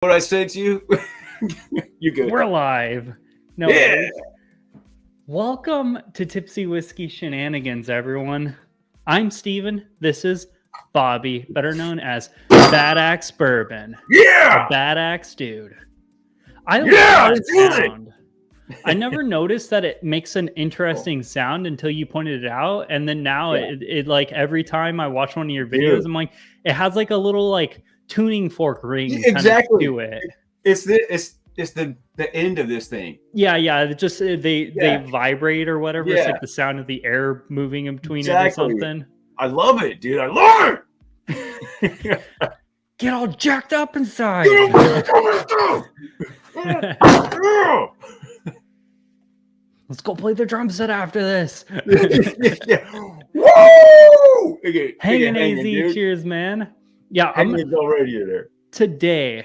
What I said to you? You good? We're live. No Yeah. worries. Welcome to Tipsy Whiskey Shenanigans, everyone. I'm Steven. This is Bobby, better known as Bad Axe Bourbon. Yeah. A Bad Axe dude. I Yeah, love this do it. sound. I never noticed that it makes an interesting sound until you pointed it out. And then now it like every time I watch one of your videos, Dude. I'm like, it has like a little like tuning fork ring kind of Exactly. to it. It's the end of this thing. Yeah. It just they vibrate or whatever. It's Yeah. like the sound of the air moving in between it or Exactly. something. I love it, dude. I love it. Get all jacked up inside. Let's go play the drum set after this. Woo! Hanging AZ, dude. cheers, man. Yeah, Hanging already there. Today,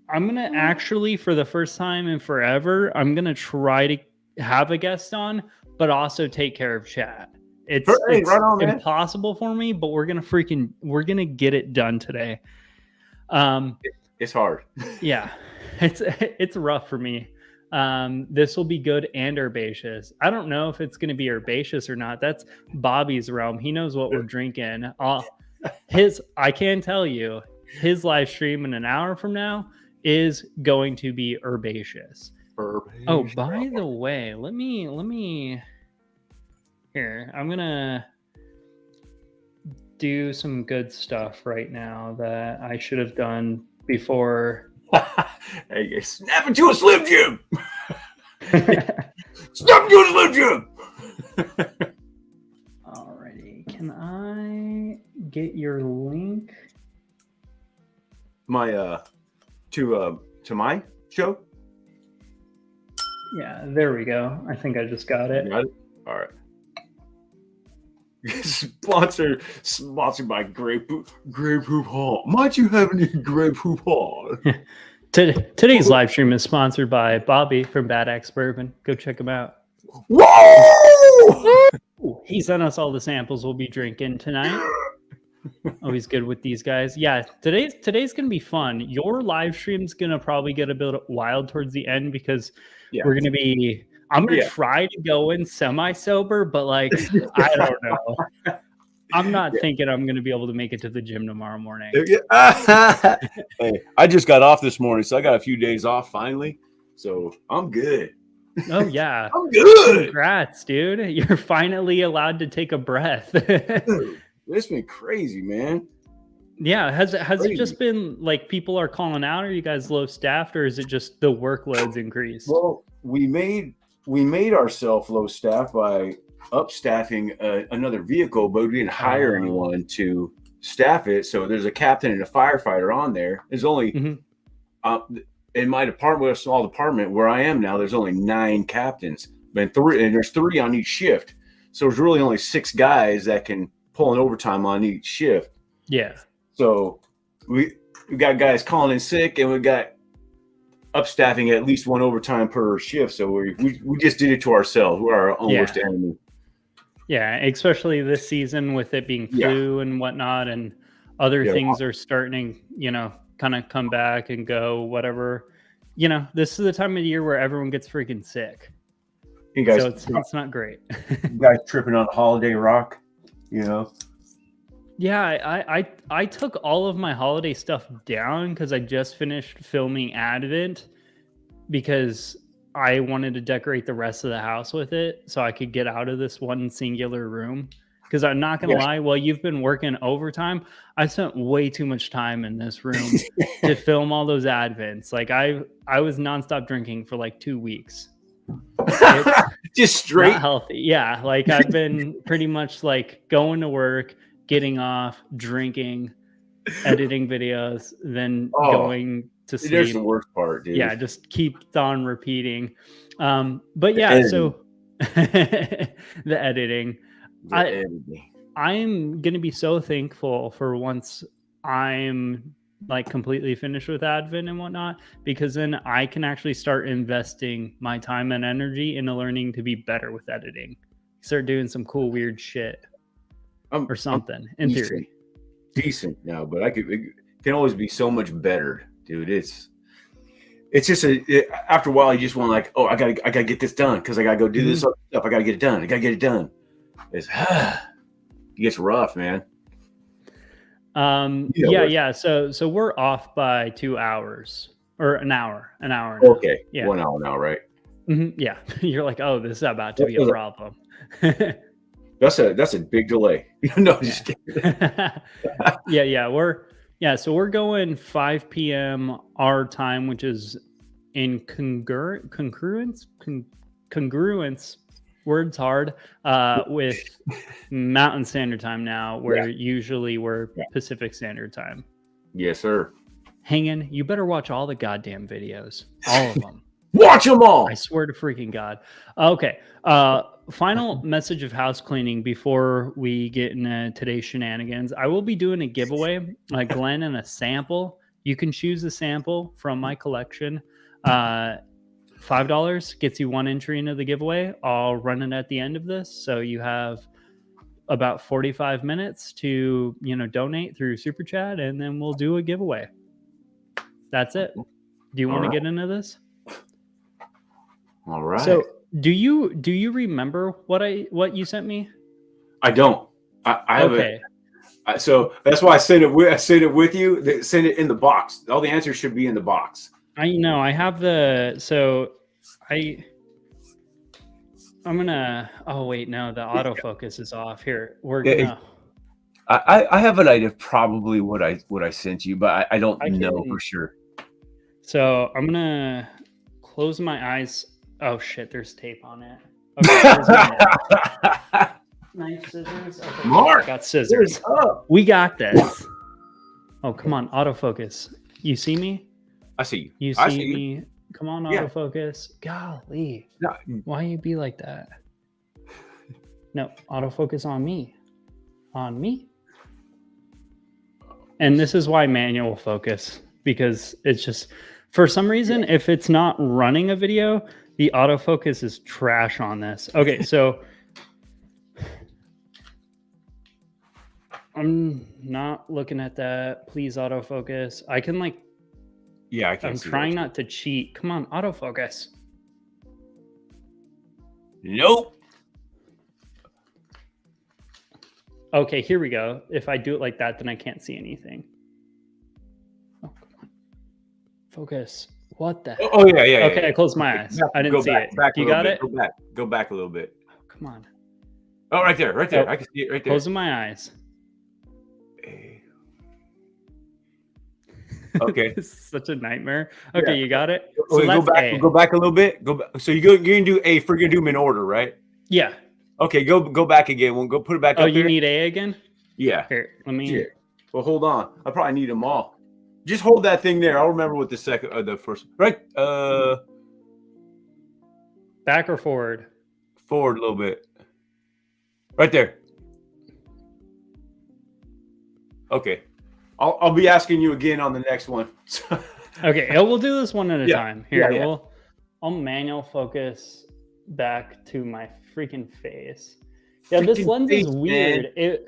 I'm gonna actually, for the first time in forever, I'm gonna try to have a guest on, but also take care of chat. It's Right on, man. impossible for me, but we're gonna get it done today. It's hard. Yeah, it's rough for me. This will be good and herbaceous. I don't know if it's going to be herbaceous or not. That's Bobby's realm. He knows what we're drinking. I can tell you, his live stream in an hour from now is going to be herbaceous. Oh, by the way, let me here. I'm gonna do some good stuff right now that I should have done before. Hey, snap into a Slim Jim. Snap into a Slim Jim. Alrighty, can I get your link? My to my show. Yeah, there we go. I think I just got it. Got it? All right. Sponsored by Grape Hoop Hall. Might you have any Grape Hoop Hall? Today's live stream is sponsored by Bobby from Bad Axe Bourbon. Go check him out. Whoa! He sent us all the samples we'll be drinking tonight. Always good with these guys. Yeah, today's gonna be fun. Your live stream's gonna probably get a bit wild towards the end because we're gonna be. I'm gonna try to go in semi-sober, but like I don't know. I'm not thinking I'm gonna be able to make it to the gym tomorrow morning. Hey, I just got off this morning, so I got a few days off finally. So I'm good. Oh yeah, I'm good. Congrats, dude! You're finally allowed to take a breath. Dude, it's been crazy, man. Yeah, has it just been like people are calling out? Are you guys low staffed, or is it just the workload's increased? Well, we made ourselves low staff by upstaffing another vehicle, but we didn't hire anyone to staff it. So there's a captain and a firefighter on there. There's only in my department, a small department where I am now, there's only 9 captains, and there's 3 on each shift. So there's really only 6 guys that can pull an overtime on each shift. Yeah. So we got guys calling in sick, and we got upstaffing at least 1 overtime per shift. So we just did it to ourselves. We're our own worst enemy. Yeah, especially this season with it being flu and whatnot, and other things are starting, kind of come back and go, whatever. This is the time of the year where everyone gets freaking sick. You guys, so it's not great. You guys tripping on holiday rock, Yeah, I took all of my holiday stuff down because I just finished filming Advent because I wanted to decorate the rest of the house with it so I could get out of this one singular room. Because I'm not going to lie, while you've been working overtime, I spent way too much time in this room to film all those Advents. Like I was nonstop drinking for like 2 weeks. Just straight not healthy. Yeah, like I've been pretty much like going to work, getting off, drinking, editing videos, then going to sleep. There's the worst part, dude. Yeah, just keeps on repeating. But yeah, so the editing. I'm gonna be so thankful for once I'm like completely finished with Advent and whatnot, because then I can actually start investing my time and energy into learning to be better with editing. Start doing some cool weird shit or something. In theory, decent now, but it can always be so much better, dude. it's just after a while you just want like, oh, I gotta get this done because I gotta go do this other stuff. I gotta get it done. I gotta get it done. It's it gets rough, man. Yeah. So we're off by 2 hours or an hour now. Okay, Yeah. 1 hour now, right? Yeah. You're like, oh, this is about to be a problem. That's a big delay. No, just kidding. So we're going 5 p.m. our time, which is in congruence. Words hard with Mountain Standard Time now, where usually we're Pacific Standard Time. Yes, sir. Hanging, you better watch all the goddamn videos, all of them. Watch them all. I swear to freaking God. Okay. Final message of house cleaning before we get into today's shenanigans. I will be doing a giveaway, Glenn, and a sample. You can choose a sample from my collection. $5 gets you 1 entry into the giveaway. I'll run it at the end of this, so you have about 45 minutes to donate through Super Chat, and then we'll do a giveaway. That's it. Do you want to get into this? All right. So do you remember what you sent me? I don't. I okay. haven't. So that's why I sent it with you. Send it in the box. All the answers should be in the box. I know. I have I'm gonna. Oh wait, no. The autofocus is off. Here, we're gonna. I have an idea of probably what I sent you, but I don't know for sure. So I'm gonna close my eyes. Oh shit! There's tape on it. Okay. Nice scissors. Okay, Mark, I got scissors. We got this. Oh come on, autofocus. You see me? I see you. You see me? Come on, autofocus. Golly. No. Why you be like that? No, autofocus on me. On me. And this is why manual focus, because it's just, for some reason, if it's not running a video, the autofocus is trash on this. Okay, so I'm not looking at that. Please autofocus. I can I can. I'm trying not to cheat. Come on, autofocus. Nope. Okay, here we go. If I do it like that, then I can't see anything. Oh, come on. Focus. What the hell? Oh yeah. Okay, I closed my eyes. I didn't see it. You got it? Go back a little bit. Oh, come on. Oh, right there. Oh, I can see it right there. Closing my eyes. Okay. This is such a nightmare. Okay, you got it. So go back a little bit. Go back. So you're gonna do A. We're gonna do them in order, right? Yeah. Okay, go back again. We'll go put it back up. Oh, you need A again? Yeah. Here, let me. Yeah. Well, hold on. I probably need them all. Just hold that thing there. I'll remember what the first. Right. Back or forward? Forward a little bit. Right there. Okay. I'll be asking you again on the next one. Okay, we'll do this one at a time. Here, yeah. I'll manual focus back to my freaking face. Yeah, this lens is weird. Man.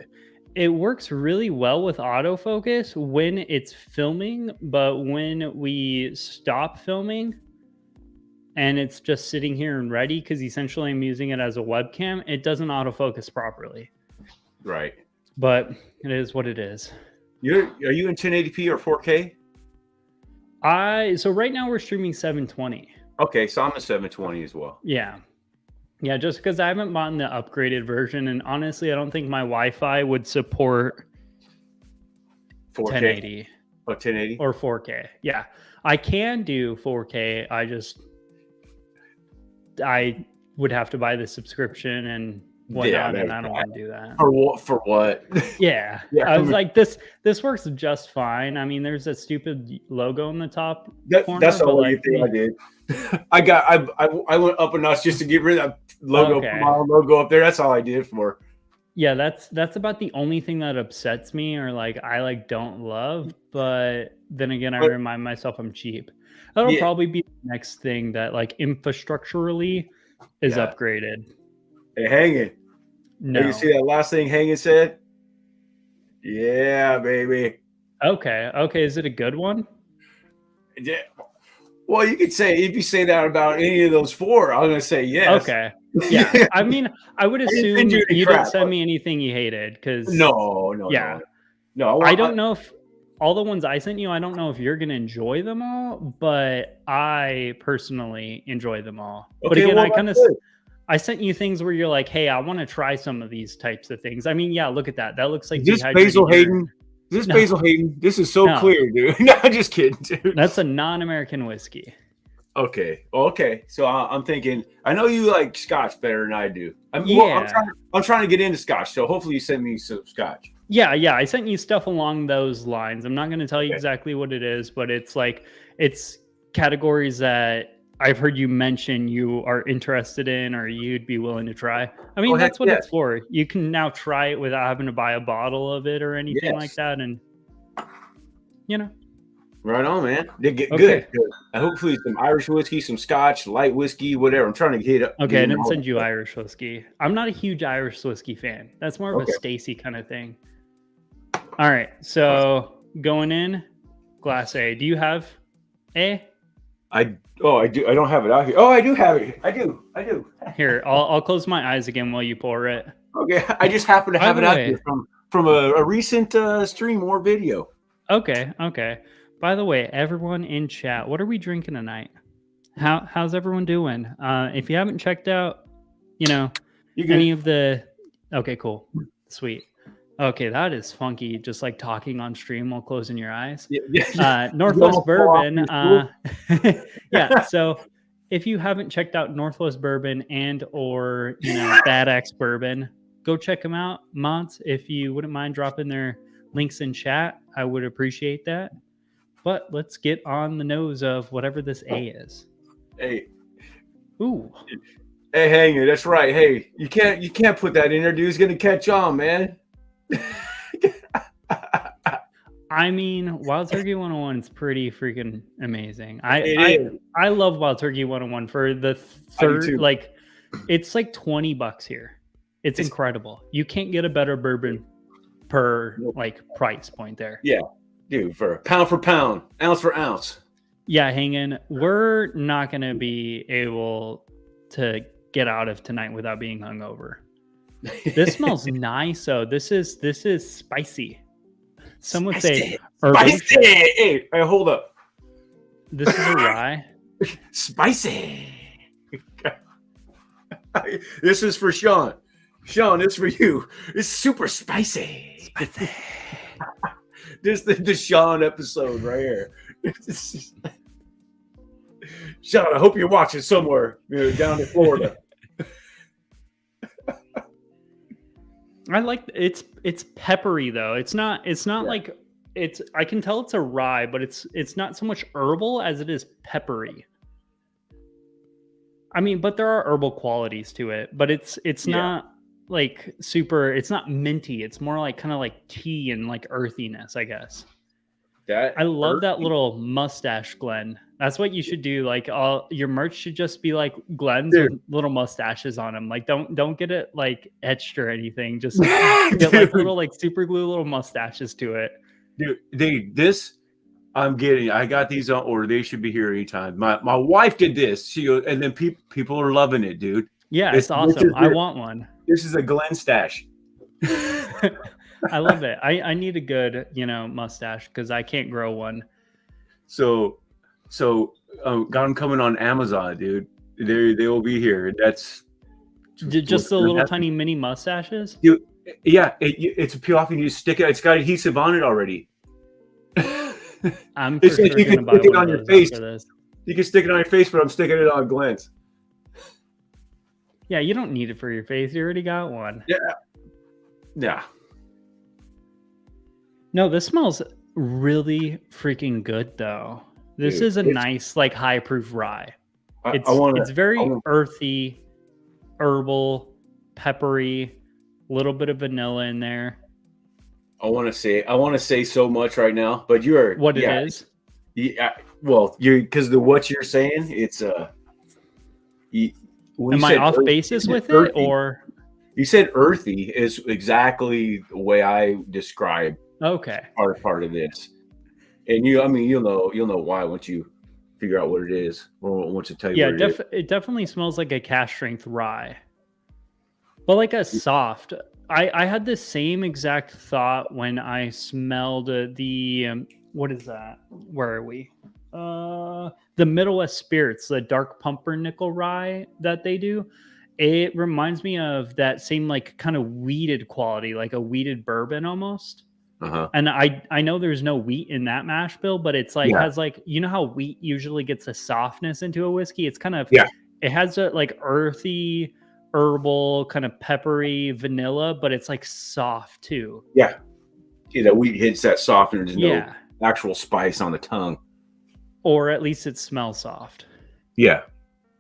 It works really well with autofocus when it's filming, but when we stop filming and it's just sitting here and ready, because essentially I'm using it as a webcam, it doesn't autofocus properly. Right. But it is what it is. Are you in 1080p or 4K? So right now we're streaming 720. Okay, so I'm a 720 as well. Yeah, just because I haven't bought the upgraded version, and honestly, I don't think my Wi-Fi would support 4K. 1080. Oh, 1080 or 4K. Yeah, I can do 4K. I would have to buy the subscription and whatnot, and I don't want to do that. For what? Yeah. I was like, this works just fine. I mean, there's a stupid logo in the top corner. That's the only thing I did. I went up a notch just to get rid of that logo, Okay. my logo up there. That's all I did for. Yeah, that's about the only thing that upsets me, or I don't love. But then again, I remind myself I'm cheap. That'll probably be the next thing that infrastructurally is upgraded. Hey, Hanging. No. You see that last thing Hanging said? Yeah, baby. Okay. Is it a good one? Yeah. Well, you could say if you say that about any of those four, I'm gonna say yes. Okay. Yeah. I mean, I would didn't assume send you any you didn't crap. send me anything you hated because No. I don't know if all the ones I sent you, I don't know if you're gonna enjoy them all, but I personally enjoy them all. But Okay, again, well, that's good. I sent you things where you're like, hey, I want to try some of these types of things. I mean, yeah, look at that. That looks like Is this dehydrated Basil urine. Hayden? Is this No. Basil Hayden? This is so No. clear, dude. No, I'm just kidding, dude. That's a non-American whiskey. Okay. So I'm thinking. I know you like Scotch better than I do. I'm trying to get into Scotch, so hopefully you send me some Scotch. Yeah. I sent you stuff along those lines. I'm not going to tell you exactly what it is, but it's categories that I've heard you mention you are interested in or you'd be willing to try. I mean, that's what it's for. You can now try it without having to buy a bottle of it or anything like that. And, Right on, man. They get good. Hopefully some Irish whiskey, some Scotch, light whiskey, whatever. I'm trying to get up. Okay, I didn't send you Irish whiskey. I'm not a huge Irish whiskey fan. That's more of a Stacy kind of thing. All right, so going in, glass A. Do you have A? I do. I don't have it out here. Oh, I do have it. I do. Here, I'll close my eyes again while you pour it. Okay, I just happen to have it out here from a recent stream or video. Okay. By the way, everyone in chat, what are we drinking tonight? How's everyone doing? If you haven't checked out, any of the... Okay, cool. Sweet. Okay, that is funky, just like talking on stream while closing your eyes. Northwest Bourbon. Yeah, so if you haven't checked out Northwest Bourbon and or, Bad Axe Bourbon, go check them out. Mods, if you wouldn't mind dropping their links in chat, I would appreciate that. But let's get on the nose of whatever this A is. Hey. Ooh. Hey, Hanger, that's right. Hey, you can't put that in there, dude. It's gonna catch on, man. I mean, Wild Turkey 101 is pretty freaking amazing. I love Wild Turkey 101 for the third, it's like $20 here. It's incredible. You can't get a better bourbon per price point there. Yeah. Dude, for pound, ounce for ounce. Yeah, hanging. We're not going to be able to get out of tonight without being hungover. This smells nice. So this is spicy. Some would say spicy. Hey, hold up. This is a rye. Spicy. This is for Sean. Sean, it's for you. It's super spicy. Spicy. This is the Sean episode right here. Sean, I hope you're watching somewhere down in Florida. I like it's peppery though. It's not like it's. I can tell it's a rye, but it's not so much herbal as it is peppery. I mean, but there are herbal qualities to it, but it's not like super. It's not minty. It's more like kind of like tea and like earthiness, I guess. I love that little mustache, Glenn. That's what you should do. Like all your merch should just be like Glenn's with little mustaches on them. Like don't get it like etched or anything. Just get like little like super glue little mustaches to it. Dude, this I'm getting. I got these on order. They should be here anytime. My wife did this. She goes, and then people are loving it, dude. Yeah, it's awesome. I want one. This is a Glenn stash. I love it. I need a good, mustache because I can't grow one. So got them coming on Amazon, dude. They will be here. That's just the little tiny mini mustaches. Dude, yeah, it's a peel off and you stick it. It's got adhesive on it already. I'm for sure you can stick it on your face. You can stick it on your face, but I'm sticking it on Glenn's. Yeah, you don't need it for your face. You already got one. Yeah. No, this smells really freaking good, though. This is a nice, like, high-proof rye. It's very earthy, herbal, peppery, a little bit of vanilla in there. I want to say so much right now, but you are what it is. Yeah, well, because what you're saying, it's Am I off basis with it, or you said earthy is exactly the way I describe. Okay. Part of this, and you'll know why once you figure out what it is. Or once I tell you Yeah, what it is. it definitely smells like a cask strength rye, but like a soft. I had the same exact thought when I smelled the what is that? Where are we? The Middle West Spirits, the dark pumpernickel rye that they do. It reminds me of that same like kind of weeded quality, like a weeded bourbon almost. Uh-huh. And I know there's no wheat in that mash bill, but it's like Yeah. has like, you know how wheat usually gets a softness into a whiskey? It's kind of Yeah. it has a like earthy, herbal, kind of peppery vanilla, but it's like soft too. Yeah. Yeah, that wheat hits that soft and there's Yeah. no actual spice on the tongue. Or at least it smells soft. Yeah.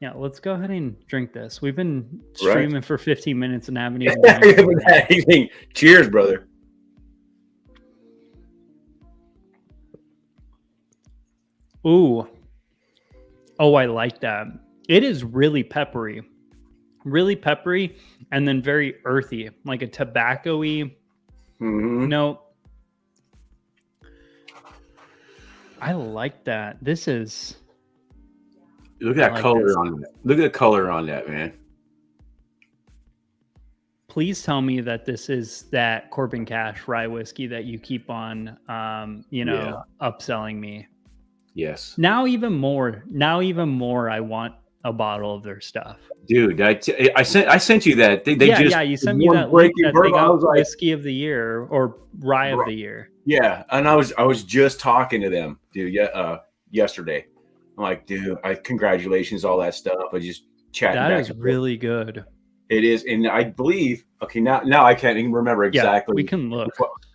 Yeah, let's go ahead and drink this. We've been Right. streaming for 15 minutes and haven't even I drank haven't had anything. Cheers, brother. Ooh. Oh, I like that. It is really peppery, and then very earthy, like a tobacco-y note. I like that. This is. Look at that like color this. on that. Look at the color on that, man. Please tell me that this is that Corbin Cash rye whiskey that you keep on, upselling me. Yes. Now even more, I want a bottle of their stuff. Dude, I sent you that. They you sent me that link that they got whiskey of the year or rye of the year. Yeah, and I was just talking to them, dude. Yeah, yesterday. I'm like, dude, congratulations, all that stuff. I just chatting. That is really good. It is, and I believe. Okay, now I can't even remember exactly. Yeah, we can look.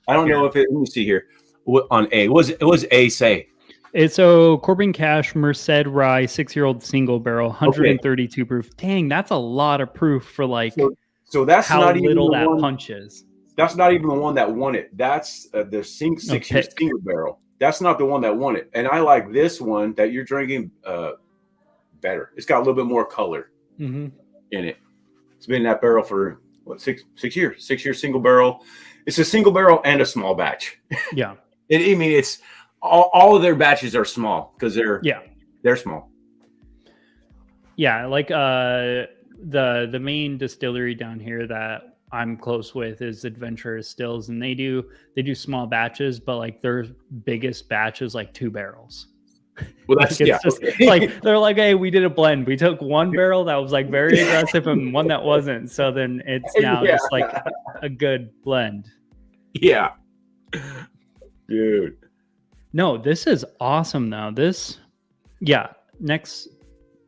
I don't know if it. Let me see here. On A, it was A say. It's so Corbin Cash Merced Rye 6-year-old single barrel, 132 proof. Dang, that's a lot of proof for like. So that's how not little even that one, punches. That's not even the one that won it. That's the 6-year single barrel. That's not the one that won it. And I like this one that you're drinking better. It's got a little bit more color in it. It's been in that barrel for what 6 years. 6-year single barrel. It's a single barrel and a small batch. Yeah. I mean, it's all of their batches are small because they're small. Yeah, like the main distillery down here that I'm close with is Adventurous Stills, and they do small batches, but like their biggest batch is like 2 barrels. Well, that's like they're like, hey, we did a blend. We took one barrel that was like very aggressive and one that wasn't. So then it's now just like a good blend. Yeah, dude. No, this is awesome though. Next.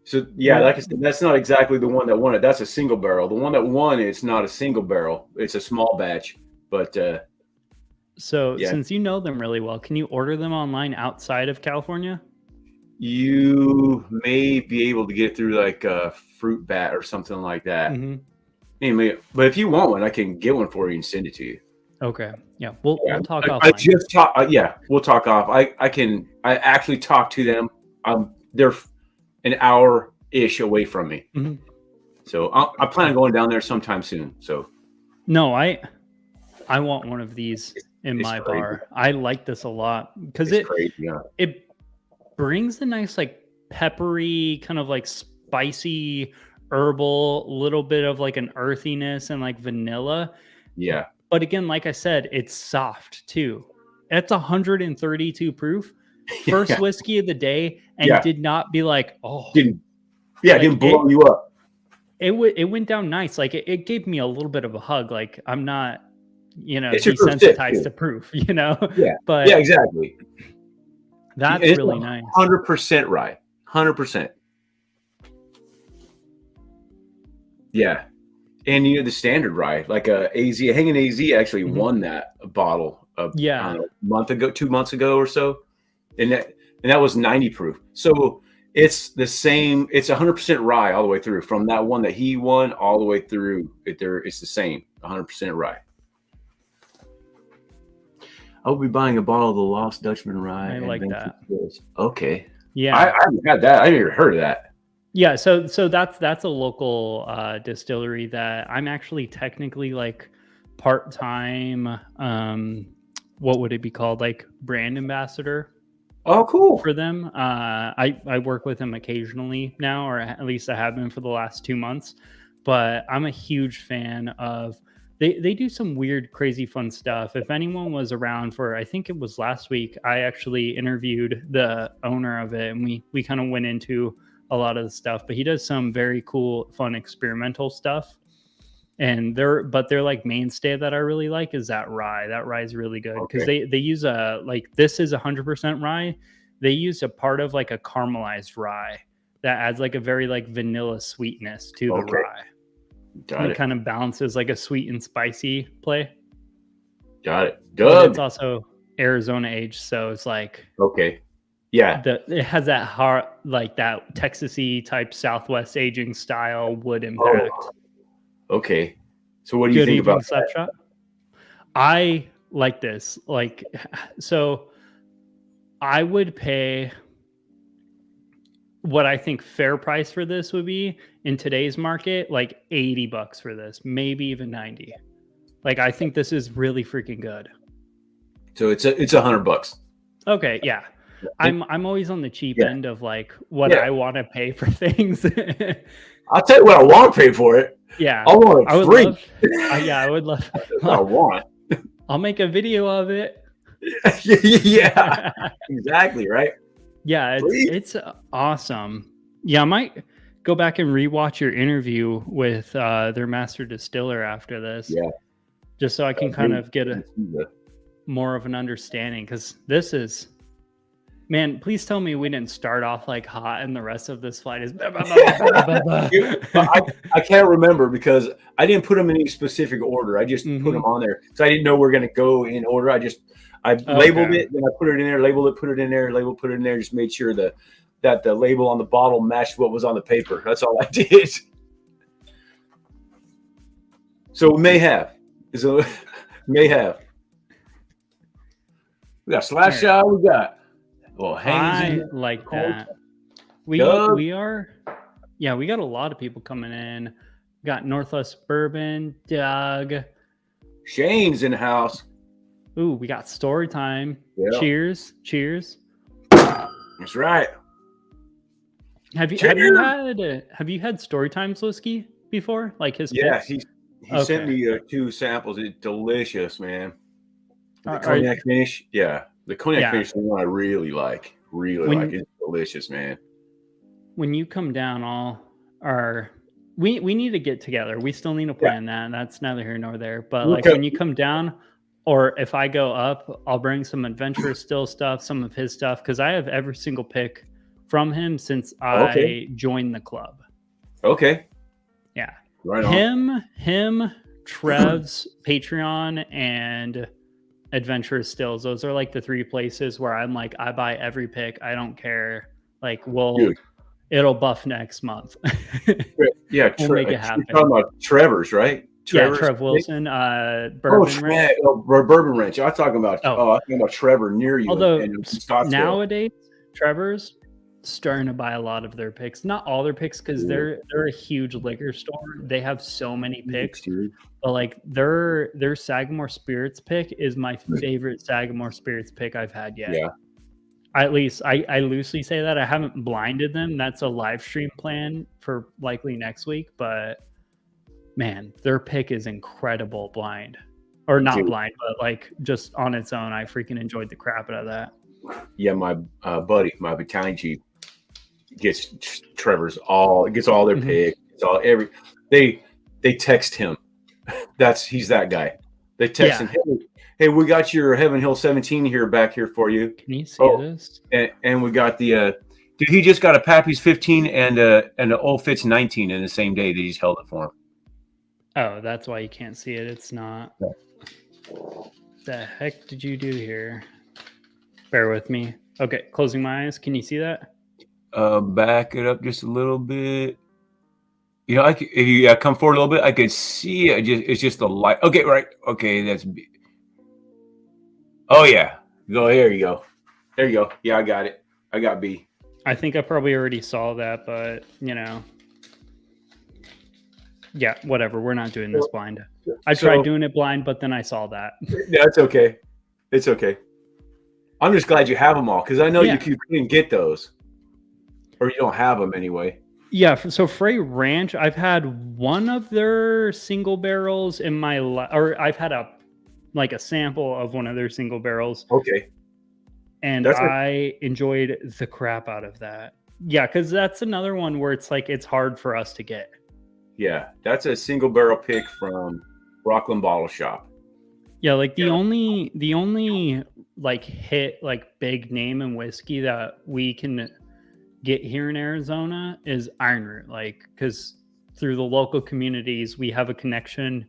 So like I said, that's not exactly the one that won it. That's a single barrel. The one that won it's not a single barrel. It's a small batch. But since you know them really well, can you order them online outside of California? You may be able to get through like a Fruit Bat or something like that. Anyway, but if you want one, I can get one for you and send it to you. Okay. Yeah. We'll talk offline. I just talk. We'll talk off. I actually talked to them. They're an hour-ish away from me. So I plan on going down there sometime soon. So no, I want one of these in my bar. I like this a lot because it brings a nice like peppery kind of like spicy herbal, little bit of like an earthiness and like vanilla. Yeah. But again, like I said, it's soft too. It's 132 proof. First whiskey of the day, and did not be like, didn't blow you up. It went down nice. Like it gave me a little bit of a hug. Like I'm not, it's desensitized to proof, But yeah, exactly. That's really nice. 100% right. 100%. Yeah. And the standard rye, like Hanging AZ actually won that bottle a month ago, 2 months ago or so. And that was 90 proof. So it's the same. It's 100% rye all the way through from that one that he won all the way through. It's the same 100% rye. I'll be buying a bottle of the Lost Dutchman rye. I like that. Okay. Yeah. I haven't had that. I never heard of that. Yeah. So that's a local distillery that I'm actually technically like part-time. What would it be called? Like brand ambassador. Oh, cool. for them. I work with them occasionally now, or at least I have been for the last 2 months. But I'm a huge fan of. They do some weird, crazy, fun stuff. If anyone was around for, I think it was last week, I actually interviewed the owner of it, and we kind of went into a lot of the stuff. But he does some very cool, fun, experimental stuff. And they're like mainstay that I really like is that rye. That rye is really good because Okay. they use a like this is 100% rye. They use a part of like a caramelized rye that adds like a very like vanilla sweetness to the Okay. rye. Got And it it. kind of balances like a sweet and spicy play. Got it. But it's Doug. also Arizona aged, so it's like Okay. Yeah. it has that hard like that Texasy type Southwest aging style wood impact. Oh, okay. So what do you Good think evening, about that? Slapshot. I like this. Like, so I would pay what I think fair price for this would be in today's market, like $80 for this, maybe even 90. Like, I think this is really freaking good. So it's $100. Okay, yeah. I'm always on the cheap Yeah. end of like what Yeah. I want to pay for things. I'll tell you what I want to pay for it. Yeah. I want I it would free. love yeah, I would love That's what I want. I'll make a video of it. Yeah. Exactly. Right. Yeah, Please. it's awesome. Yeah, I might go back and rewatch your interview with their master distiller after this. Yeah. Just so I can kind of get a more of an understanding, because this is, man, please tell me we didn't start off like hot and the rest of this flight is I can't remember because I didn't put them in any specific order. I just put them on there. So I didn't know we are going to go in order. I labeled it, then I put it in there, labeled it, put it in there, labeled, put it in there, just made sure that the label on the bottle matched what was on the paper. That's all I did. So may have. May have. We got slash shot, we got I like that. We are, yeah, we got a lot of people coming in. We got Northwest Bourbon, Doug. Shane's in the house. Ooh, we got story time. Yeah. Cheers. Cheers. That's right. Have you had story times whiskey before? Like his picks? He sent me 2 samples. It's delicious, man. The cognac finish, yeah. The cognac finish is the one I really like. Like it's delicious, man. When you come down, we need to get together. We still need to plan that. That's neither here nor there. But like when you come down, or if I go up, I'll bring some adventurous still stuff, some of his stuff, because I have every single pick from him since I joined the club. Okay. Yeah. Right on. Him, Trev's Patreon, and Adventurous Stills. Those are like the 3 places where I'm like, I buy every pick. I don't care. Like, it'll buff next month. Yeah, we'll make it happen. You're talking about Trevor's, right? Trevor's Trev Wilson, Bourbon Ranch. Bourbon Ranch. I'm talking about Trevor near you. Although nowadays, Trevor's starting to buy a lot of their picks. Not all their picks, because they're a huge liquor store. They have so many picks. But like their Sagamore Spirits pick is my favorite Sagamore Spirits pick I've had yet. Yeah. At least I loosely say that. I haven't blinded them. That's a live stream plan for likely next week. But man, their pick is incredible blind. Or not blind, but like just on its own. I freaking enjoyed the crap out of that. Yeah, my buddy, my battalion chief, gets Trevor's all their picks. It's all they text him. He's that guy. They text him, hey, we got your Heaven Hill 17 back here for you. Can you see this? And we got the dude, he just got a Pappy's 15 and an Old Fitz 19 in the same day that he's held it for him. Oh, that's why you can't see it. It's not. The heck did you do here? Bear with me. Okay, closing my eyes. Can you see that? Back it up just a little bit. You know, if you come forward a little bit, I could see it. It's just the light. Okay, right. Okay, that's B. Oh yeah. There you go. There you go. Yeah, I got it. I got B. I think I probably already saw that, but yeah, whatever. We're not doing this blind. I tried doing it blind, but then I saw that. Yeah, it's okay. It's okay. I'm just glad you have them all because I know Yeah. you couldn't get those, or you don't have them anyway. Yeah, so Frey Ranch, I've had one of their single barrels in my or I've had a sample of one of their single barrels, Okay, and that's a I enjoyed the crap out of that. Yeah, because that's another one where it's like it's hard for us to get. yeah, that's a single barrel pick from Rockland Bottle Shop. Yeah, like the only like hit like big name in whiskey that we can get here in Arizona is Iron Root, like because through the local communities we have a connection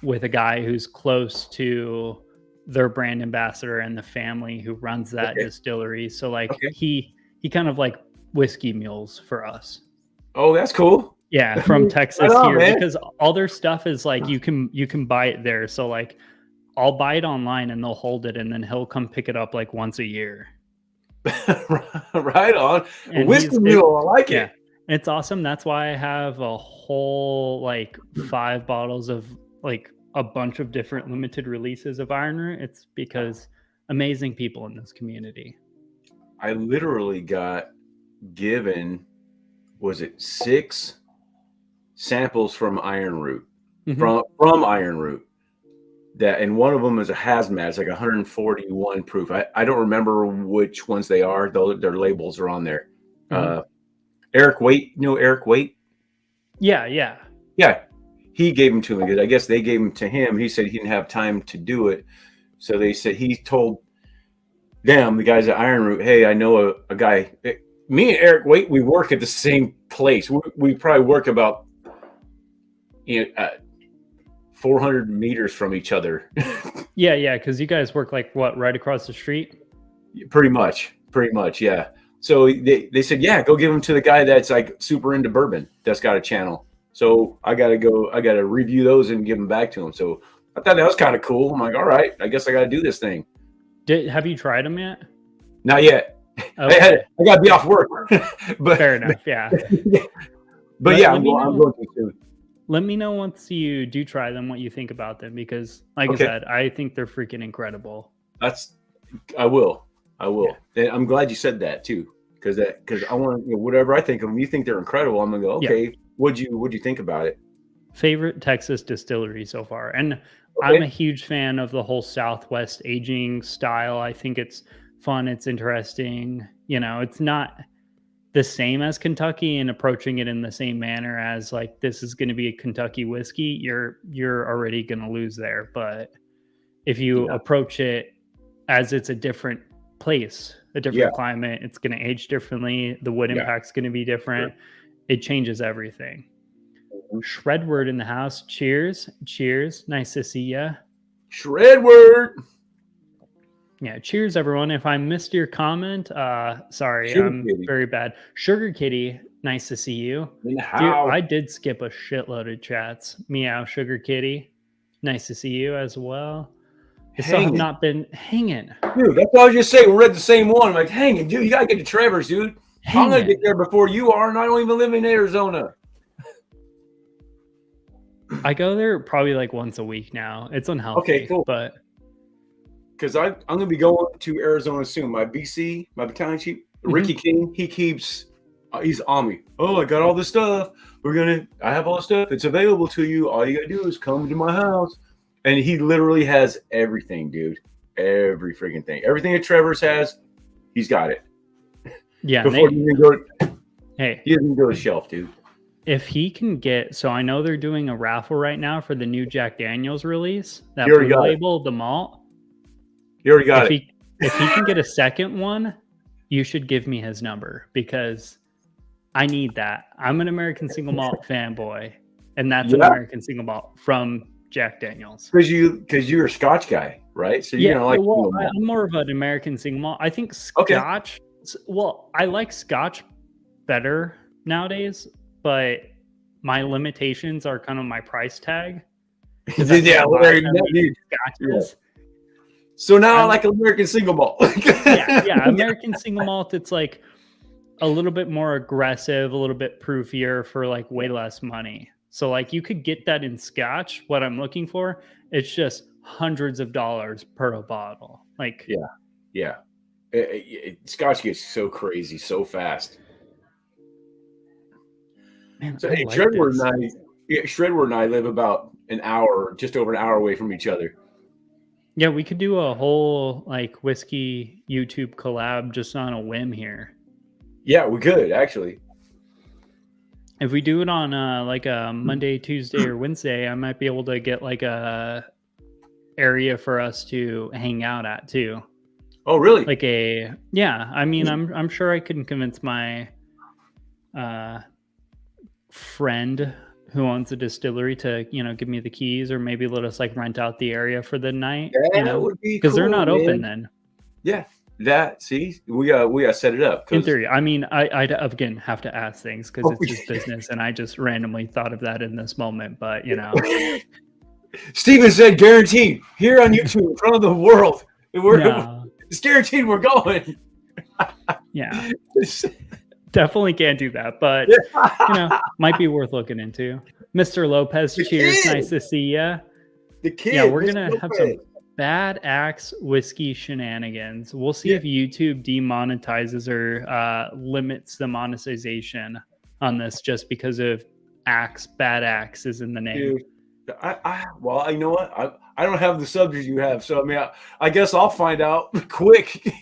with a guy who's close to their brand ambassador and the family who runs that Okay, distillery. So like okay. he kind of like whiskey mules for us. Oh, that's cool. Yeah, from Right Texas on, here man. because all their stuff is like you can buy it there. So like I'll buy it online and they'll hold it and then he'll come pick it up like once a year. Right on. And Whiskey mule, I like yeah, it. it's awesome. That's why I have a whole like 5 bottles of like a bunch of different limited releases of Iron Root. It's because amazing people in this community. I literally got given, was it 6 samples from Iron Root, Mhm. from Iron Root. That, and one of them is a hazmat. It's like 141 proof. I don't remember which ones they are, though their labels are on there. Mhm. Uh, Eric Waite, Eric Waite? Yeah, yeah. Yeah, he gave them to me because I guess they gave them to him. He said he didn't have time to do it, so they said he told them, the guys at Iron Root, hey, I know a guy. Me and Eric Waite, we work at the same place. We probably work about 400 meters from each other. Yeah, yeah, because you guys work like what, right across the street? Pretty much, yeah. So they said, yeah, go give them to the guy that's like super into bourbon, that's got a channel. So I gotta review those and give them back to him. So I thought that was kind of cool. I'm like, all right, I guess I gotta do this thing. Have you tried them yet? Not yet. Okay, I gotta be off work, but fair enough. Yeah. but Let, yeah, let me I'm know. going to soon. Let me know once you do try them what you think about them because, like I Okay, said, I think they're freaking incredible. that's I will, Yeah. And I'm glad you said that too, because I want whatever I think of them. You think they're incredible. I'm gonna go, Yeah. okay. What'd you think about it? Favorite Texas distillery so far. And I'm a Okay, huge fan of the whole Southwest aging style. I think it's fun, it's interesting. It's not the same as Kentucky and approaching it in the same manner as like this is going to be a Kentucky whiskey, you're already going to lose there. But if you yeah, approach it as it's a different place, a yeah, different climate, it's going to age differently, the wood yeah. impact's going to be Sure. different. It changes everything. Mhm. Shredword in the house. Cheers. Cheers. Nice to see ya. Shredward. Yeah, cheers everyone. If I missed your comment, sorry, Sugar I'm Kitty very bad. Sugar Kitty, nice to see you. in the Dude, house. I did skip a shitload of chats. Meow, Sugar Kitty. Nice to see you as well. I still have Hanging. not been hanging. Dude, that's what I was just saying. We read the same one. I'm like, hanging, dude, you gotta get to Trevor's, dude. I'm gonna get Hanging. there before you are, and I don't even live in Arizona. I go there probably like once a week now. It's Okay, unhealthy, cool. but Because I'm gonna be going to Arizona soon. My BC, my battalion chief, Ricky mhm. King, he's on me. Oh, I got all this stuff. I have all the stuff. It's available to you. All you gotta do is come to my house. And he literally has everything, dude. Every freaking thing. Everything that Trevor's has, he's got it. Yeah, Before you even go, hey, he doesn't go to the shelf, dude. if he can get, so I know they're doing a raffle right now for the new Jack Daniels release, He that already blue got it. label, the malt. He already got If it. he can get a second one, you should give me his number because I need that. I'm an American single malt fanboy, and that's an Yeah, American single malt from Jack Daniels. because you're a Scotch guy, right? So you're Yeah, gonna like well, single malt. I'm more of an American single malt. I think Okay. Scotch. Well, I like Scotch better nowadays, but my limitations are kind of my price tag because I Yeah, can't well, buy there that you many go. Yeah. Scotches. So now I I'm like American single malt. yeah, American single malt. It's like a little bit more aggressive, a little bit proofier for like way less money. So like you could get that in Scotch. What I'm looking for, it's just hundreds of dollars per bottle. Like Yeah. Yeah. Scotch gets so crazy so fast. Man, So I hey, like this. Shredward and I live about an hour, just over an hour away from each other. Yeah, we could do a whole like whiskey YouTube collab just on a whim here. Yeah, we could actually. If we do it on like a Monday, Tuesday, or Wednesday, I might be able to get like a area for us to hang out at too. Oh, really? Like yeah. I mean, I'm sure I can convince my friend who owns a distillery to give me the keys, or maybe let us like rent out the area for the night. That would be Because cool, they're not open man. then. Yeah, see, we got set it up. In theory, I mean, I'd again have to ask things because Oh, it's just business, and I just randomly thought of that in this moment. But Steven said guaranteed here on YouTube in front of the world. no, It's guaranteed we're going. yeah, definitely can't do that. But might be worth looking into. Mr. Lopez, cheers, nice to see you. The kid, yeah, we're gonna have some bad axe whiskey shenanigans. We'll see if YouTube demonetizes or limits the monetization on this just because of bad axe is in the name. Dude, well, you know what? I don't have the subject you have, so I mean, I guess I'll find out quick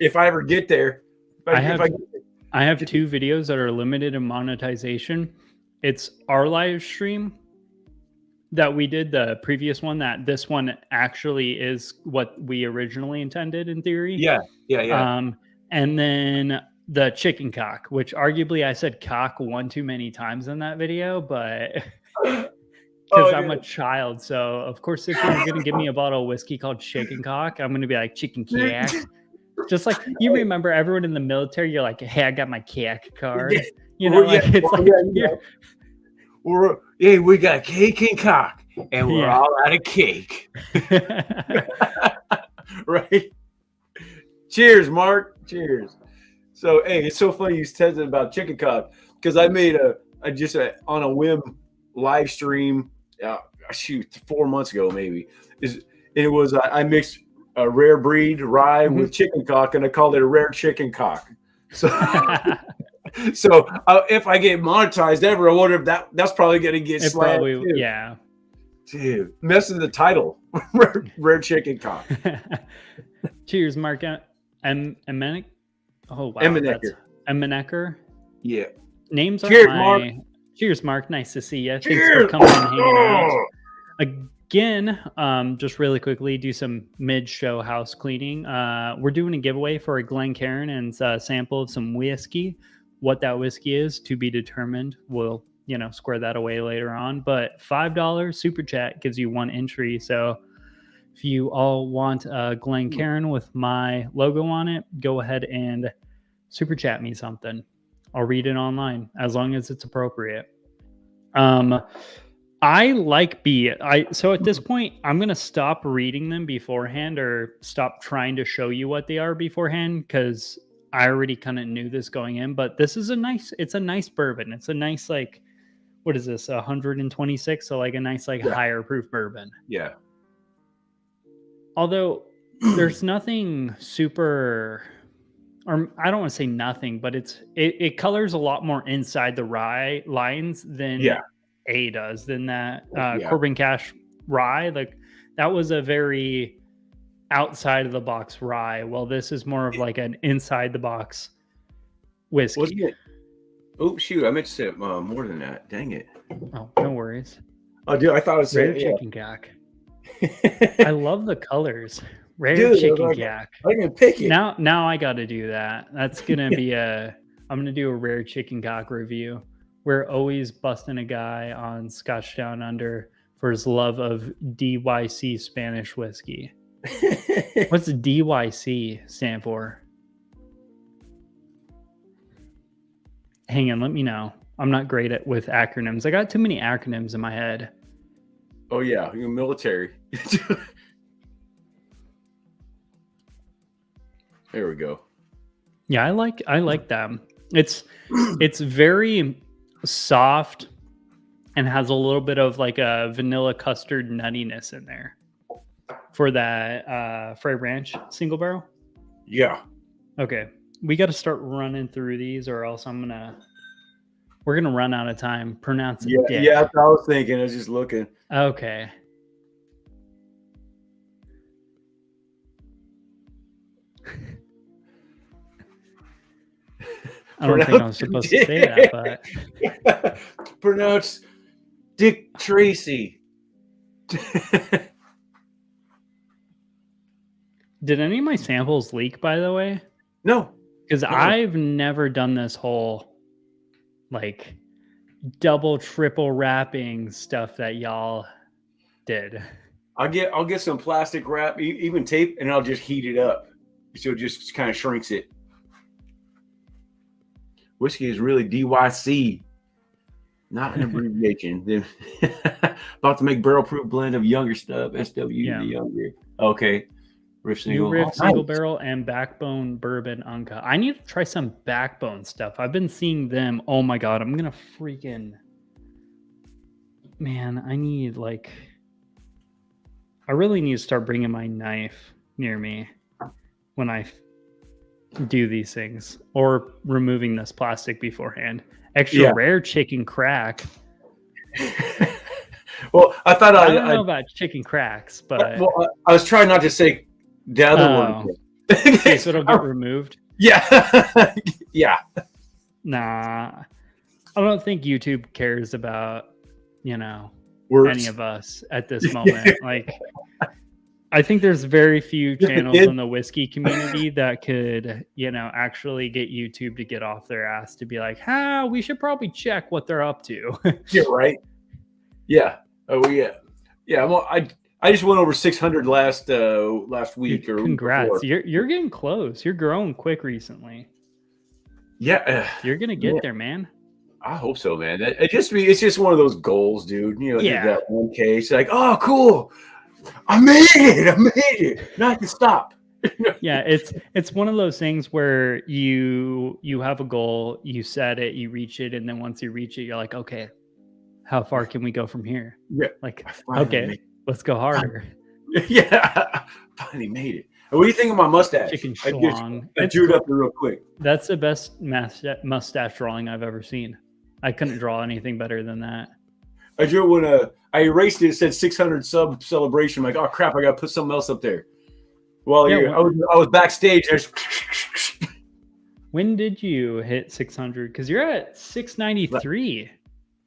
if I ever get there. I have 2 videos that are limited in monetization. It's our live stream that we did, the previous one, that this one actually is what we originally intended in theory. Yeah. And then the chicken cock, which arguably I said cock one too many times in that video, but because I'm a child. So of course, if you're gonna give me a bottle of whiskey called chicken cock, I'm gonna be like chicken cack. Just like you remember everyone in the military, you're like, hey, I got my cack card. Hey, we got cake and cock, and we're all out of cake. Right? Cheers, Mark. Cheers. So, hey, it's so funny you said about chicken cock because I made on a whim live stream. 4 months ago maybe. It was I mixed a rare breed rye with chicken cock, and I called it a rare chicken cock. So. So if I get monetized ever, I wonder if that's probably going to get slammed too. Yeah. Dude, messing the title. Rare chicken cock. Cheers, Mark. Emenick. Oh, wow. Emenecker. Yeah. Names are Cheers, Mark. Cheers, Mark. Nice to see you. Cheers. Thanks for coming and hanging out. Again, just really quickly, do some mid-show house cleaning. We're doing a giveaway for a Glencairn and a sample of some whiskey. What that whiskey is to be determined. We'll, square that away later on. But $5 super chat gives you 1 entry. So if you all want a Glencairn with my logo on it, go ahead and super chat me something. I'll read it online as long as it's appropriate. I like so at this point, I'm going to stop reading them beforehand or stop trying to show you what they are beforehand because I already kind of knew this going in. But this is it's a nice bourbon. It's a nice, like, what is this, 126? So like a nice, like higher proof bourbon. Yeah. Although there's nothing super, or I don't want to say nothing, but it colors a lot more inside the rye lines than A does, than that Corbin Cash rye. Like that was a very outside of the box rye. Well, this is more of like an inside the box whiskey. Oh shoot, I meant to say more than that. Dang it. Oh, no worries. Oh, dude, I thought it was rare chicken cack. I love the colors. Rare chicken cack. I can pick it. Now I got to do that. That's gonna be I'm gonna do a rare chicken cock review. We're always busting a guy on Scotch Down Under for his love of DYC Spanish whiskey. What's DYC stand for? Hang on, let me know. I'm not great with acronyms. I got too many acronyms in my head. Oh yeah, you're military. There we go. Yeah, I like them. It's very soft and has a little bit of like a vanilla custard nuttiness in there for that Frey Ranch single barrel? Yeah. Okay. We got to start running through these, or else we're gonna run out of time. Pronounce it dick. Yeah, that's what I was thinking. I was just looking. Okay. I don't think I'm supposed to say that, but pronounce Dick Tracy. Did any of my samples leak, by the way? No. Because I've never done this whole like double, triple wrapping stuff that y'all did. I'll get some plastic wrap, even tape, and I'll just heat it up. So it just kind of shrinks it. Whiskey is really DYC, not an abbreviation. About to make barrel-proof blend of younger stuff. SW the younger. Okay. Riff single. New Riff single barrel and Backbone bourbon uncut. I need to try some Backbone stuff. I've been seeing them. Oh my god, I'm gonna freaking man. I really need to start bringing my knife near me when I do these things, or removing this plastic beforehand. Extra rare chicken crack. Well, I thought I don't know about chicken cracks, but I was trying not to say the other one. Okay, so it'll get removed. Yeah. Yeah. Nah, I don't think YouTube cares about Words. any of us at this moment. Like, I think there's very few channels in the whiskey community that could, actually get YouTube to get off their ass to be like, we should probably check what they're up to. Yeah, right. Yeah. Oh, yeah. Yeah. Well, I just went over 600 last week. Congrats. You're getting close. You're growing quick recently. Yeah. You're going to get there, man. I hope so, man. It's just one of those goals, dude. That 1K. It's like, oh, cool. I made it. Now I can stop. Yeah, it's one of those things where you have a goal, you set it, you reach it, and then once you reach it, you're like, okay, how far can we go from here? Yeah. Like, okay, let's go harder. Yeah, finally made it. What do you think of my mustache? Chicken schlong. I drew it up real quick. That's the best mustache drawing I've ever seen. I couldn't draw anything better than that. I drew it when I erased it. It said 600 sub celebration. I'm like, oh crap, I got to put something else up there. Well, I was backstage. When did you hit 600? Because you're at 693.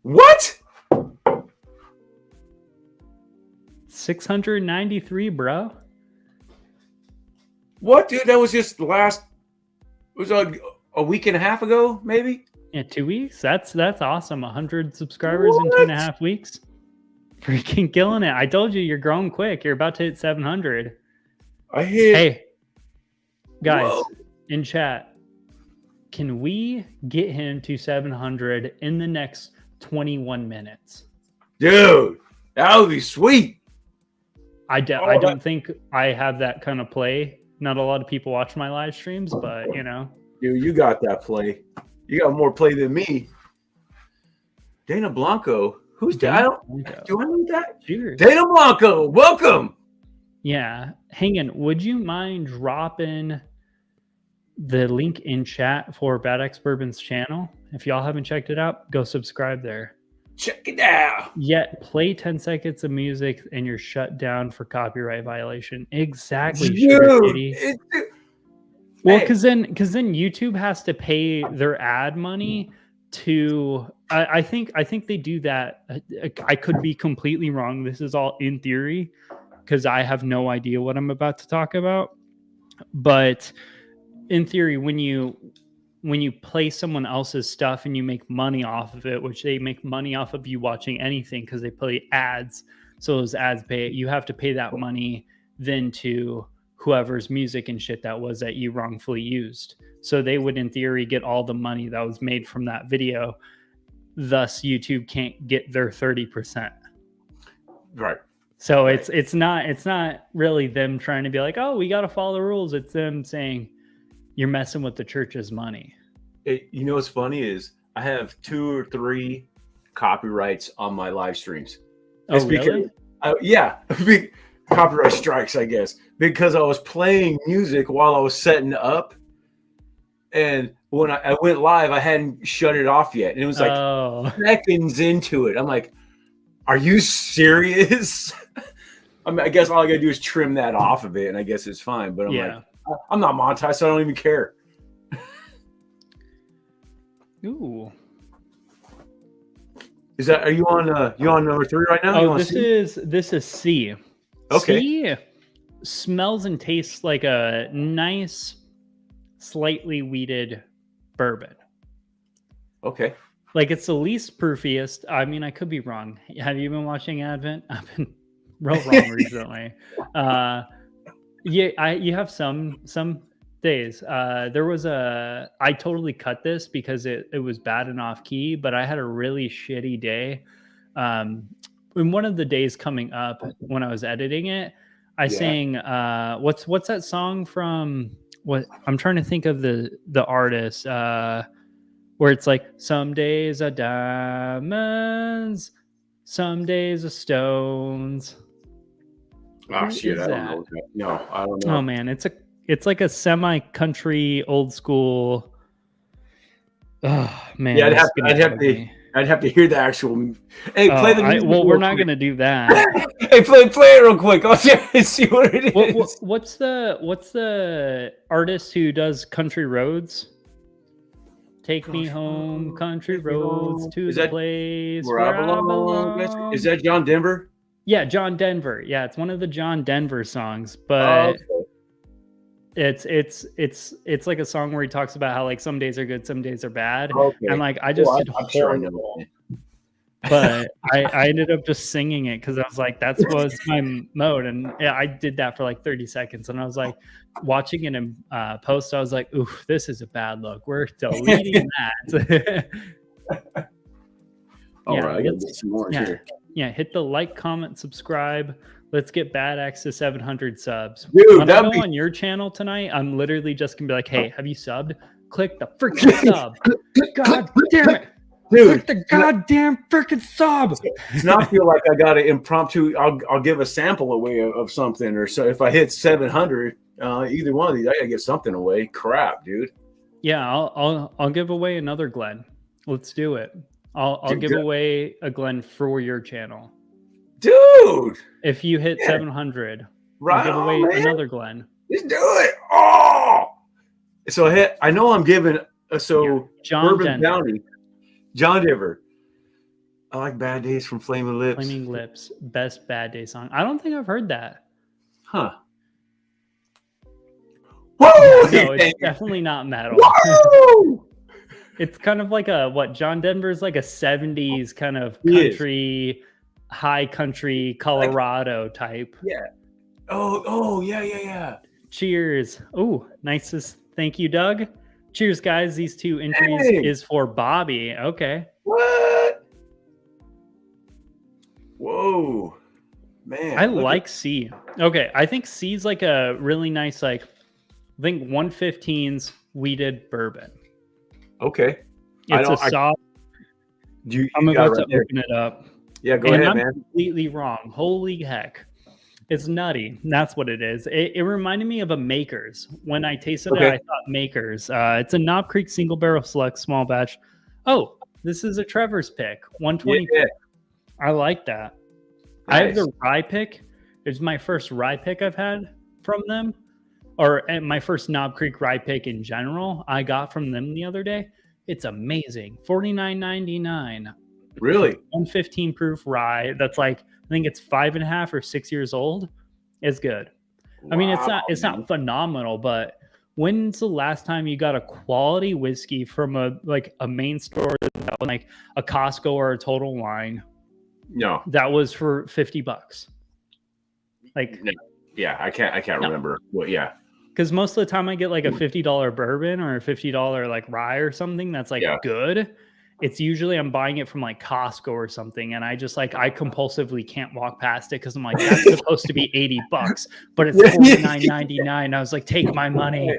What? 693, bro. What, dude? That was just it was a week and a half ago, maybe? Yeah, 2 weeks. That's awesome. 100 subscribers in 2.5 weeks. Freaking killing it. I told you, you're growing quick. You're about to hit 700. Hey, guys, in chat, can we get him to 700 in the next 21 minutes? Dude, that would be sweet. I don't think I have that kind of play. Not a lot of people watch my live streams, but Dude, you got that play. You got more play than me. Dana Blanco. Who's that? Do I know that? Cheers. Dana Blanco, welcome. Yeah. Hang on. Would you mind dropping the link in chat for Bad X Bourbon's channel? If y'all haven't checked it out, go subscribe there. Check it out. Yet play 10 seconds of music and you're shut down for copyright violation. Exactly. Dude, well, because then YouTube has to pay their ad money to. I think they do that. I could be completely wrong. This is all in theory because I have no idea what I'm about to talk about. But in theory, when you play someone else's stuff and you make money off of it, which they make money off of you watching anything because they play ads, so those ads pay it, you have to pay that money then to whoever's music and shit that you wrongfully used. So they would in theory get all the money that was made from that video. Thus YouTube can't get their 30%. Right. So it's not really them trying to be like, oh, we got to follow the rules. It's them saying you're messing with the church's money. What's funny is I have 2 or 3 copyrights on my live streams. Oh, really? copyright strikes, I guess, because I was playing music while I was setting up. And when I went live, I hadn't shut it off yet. And it was like seconds into it. I'm like, are you serious? I mean, I guess all I got to do is trim that off of it, and I guess it's fine. But I'm like, I'm not monetized, so I don't even care. Ooh. Are you on number 3 right now? Oh, this is C. Okay. C smells and tastes like a nice, slightly wheated bourbon. Okay. Like it's the least proofiest. I mean, I could be wrong. Have you been watching Advent? I've been real wrong recently. You have some days. There was I totally cut this because it was bad and off key, but I had a really shitty day. In one of the days coming up when I was editing it, I sang what's that song from? What I'm trying to think of the artist where it's like some days are diamonds, some days are stones. Oh shit! I don't know. No, I don't know. Oh man, it's like a semi-country old school. Oh man, yeah, I'd have to hear the actual. Hey, play the music. Well, we're not gonna do that. Hey, play it real quick. I'll see what it is. What's the artist who does Country Roads? Take me home, country roads, to the place where I belong. Is that John Denver? Yeah, John Denver. Yeah, it's one of the John Denver songs, but it's like a song where he talks about how like some days are good, some days are bad, and like I just did horrible. But I ended up just singing it because I was like, that's what's my mode, and I did that for like 30 seconds, and I was like, watching it in post, I was like, ooh, this is a bad look. We're deleting that. All right, I gotta get some more here. Yeah, hit the like, comment, subscribe. Let's get Bad X to 700 subs. Dude, when I go on your channel tonight, I'm literally just gonna be like, hey, have you subbed? Click the freaking sub. God damn it. Dude, click the goddamn freaking sub. Now I feel like I got an impromptu. I'll give a sample away of something, or so if I hit 700, either one of these, I gotta get something away. Crap, dude. Yeah, I'll give away another Glenn. Let's do it. I'll give away a Glenn for your channel, dude. If you hit 700, I'll give away another Glenn. Let's do it. Oh, so I know I'm giving. John Denver. Bounty. John Denver. I like Bad Days from Flaming Lips. Flaming Lips, best Bad Day song. I don't think I've heard that. Huh. Whoa! No, it's definitely not metal. Whoa! It's kind of like John Denver's like a 70s kind of country, high country Colorado type. Yeah. Oh, yeah. Cheers. Oh, nicest. Thank you, Doug. Cheers, guys. These 2 entries is for Bobby. Okay. What? Whoa. Man. I like C. Okay. I think C's like a really nice, like, I think 115's wheated bourbon. Okay. It's a soft. I'm about to open it up. Yeah, go ahead, man. I'm completely wrong. Holy heck. It's nutty. That's what it is. It reminded me of a Maker's. When I tasted it, I thought Maker's. It's a Knob Creek single barrel select small batch. Oh, this is a Trevor's pick. 120. Yeah. I like that. Nice. I have the rye pick. It's my first rye pick I've had from them. Or my first Knob Creek rye pick in general. I got from them the other day. It's amazing. $49.99. Really? 115 proof rye. That's like, I think it's 5.5 or 6 years old. It's good. Wow, I mean, it's not phenomenal, but when's the last time you got a quality whiskey from a main store, like a Costco or a Total Wine? No. That was for $50. Like, no. Yeah, I can't remember. Well, yeah. Because most of the time I get like a $50 bourbon or a $50 like rye or something that's like good. It's usually I'm buying it from like Costco or something, and I just I compulsively can't walk past it because I'm like, that's supposed to be $80, but it's $49.99. I was like, take my money.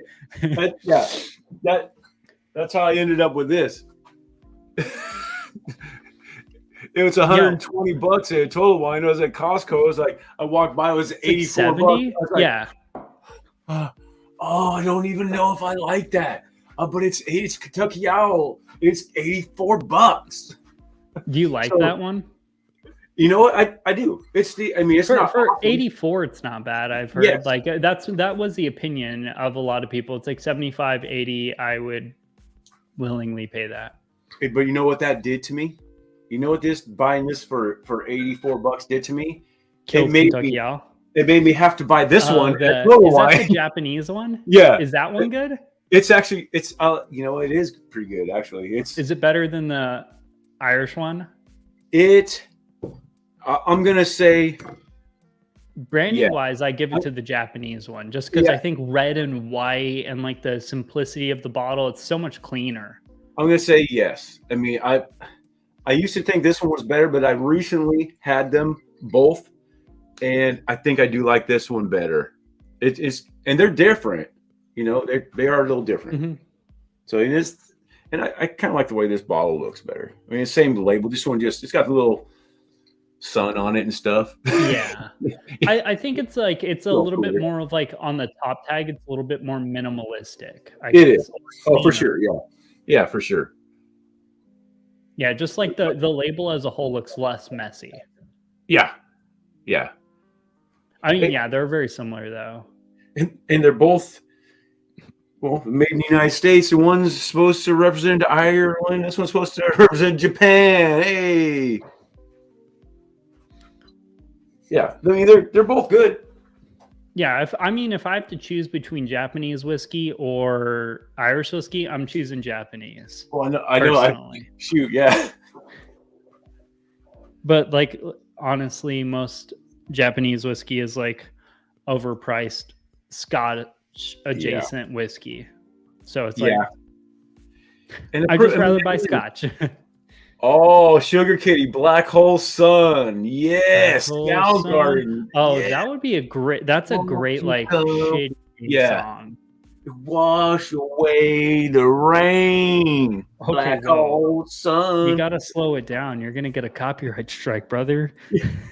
That's how I ended up with this. It was $120 at Total Wine. I was at Costco. It was like I walked by. It was $84. I was like, yeah. I don't even know if I like that. But it's Kentucky Owl. It's $84. Do you like that one? You know what? I do. It's not for awesome. 84. It's not bad. I've heard like that was the opinion of a lot of people. It's like 75, 80. I would willingly pay that. But you know what that did to me? You know what buying this for $84 did to me? It made me have to buy this one. Is that the Japanese one? Yeah. Is that one good? It's actually it is pretty good actually. Is it better than the Irish one? I'm gonna say branding wise, I give it to the Japanese one just because I think red and white and like the simplicity of the bottle, it's so much cleaner. I'm gonna say yes. I mean, I used to think this one was better, but I recently had them both, and I think I do like this one better. And they're different. You know, they are a little different. Mm-hmm. So it is, and I kind of like the way this bottle looks better. I mean, same label. This one it's got the little sun on it and stuff. Yeah. I think it's a little bit more of like on the top tag, it's a little bit more minimalistic. It is. Oh, for sure. Yeah. Yeah, for sure. Yeah, just like the label as a whole looks less messy. Yeah. Yeah. I mean, they're very similar though. And they're both made in the United States. The one's supposed to represent Ireland. This one's supposed to represent Japan. Hey. Yeah, I mean they're both good. Yeah, if I have to choose between Japanese whiskey or Irish whiskey, I'm choosing Japanese. Well, I know. Yeah. But like honestly, most Japanese whiskey is like overpriced Scotch adjacent whiskey. So it's like I'd just rather buy Scotch. Oh, Sugar Kitty, Black Hole Sun. Yes. Soundgarden. Oh, that would be a great like shitty song. Wash away the rain. Okay, Black Hole Sun. You gotta slow it down. You're gonna get a copyright strike, brother.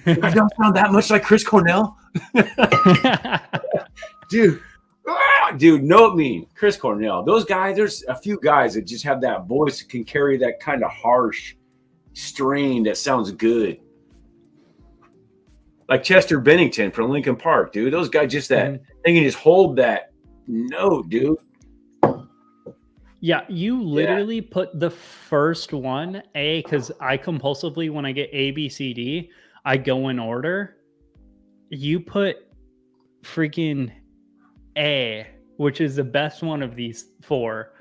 I don't sound that much like Chris Cornell. Dude, know what I mean? Chris Cornell. Those guys, there's a few guys that just have that voice that can carry that kind of harsh strain that sounds good. Like Chester Bennington from Linkin Park, dude. Those guys they can just hold that note, dude. Yeah, you literally put the first one, because I compulsively, when I get A, B, C, D, I go in order. You put freaking A, which is the best one of these four,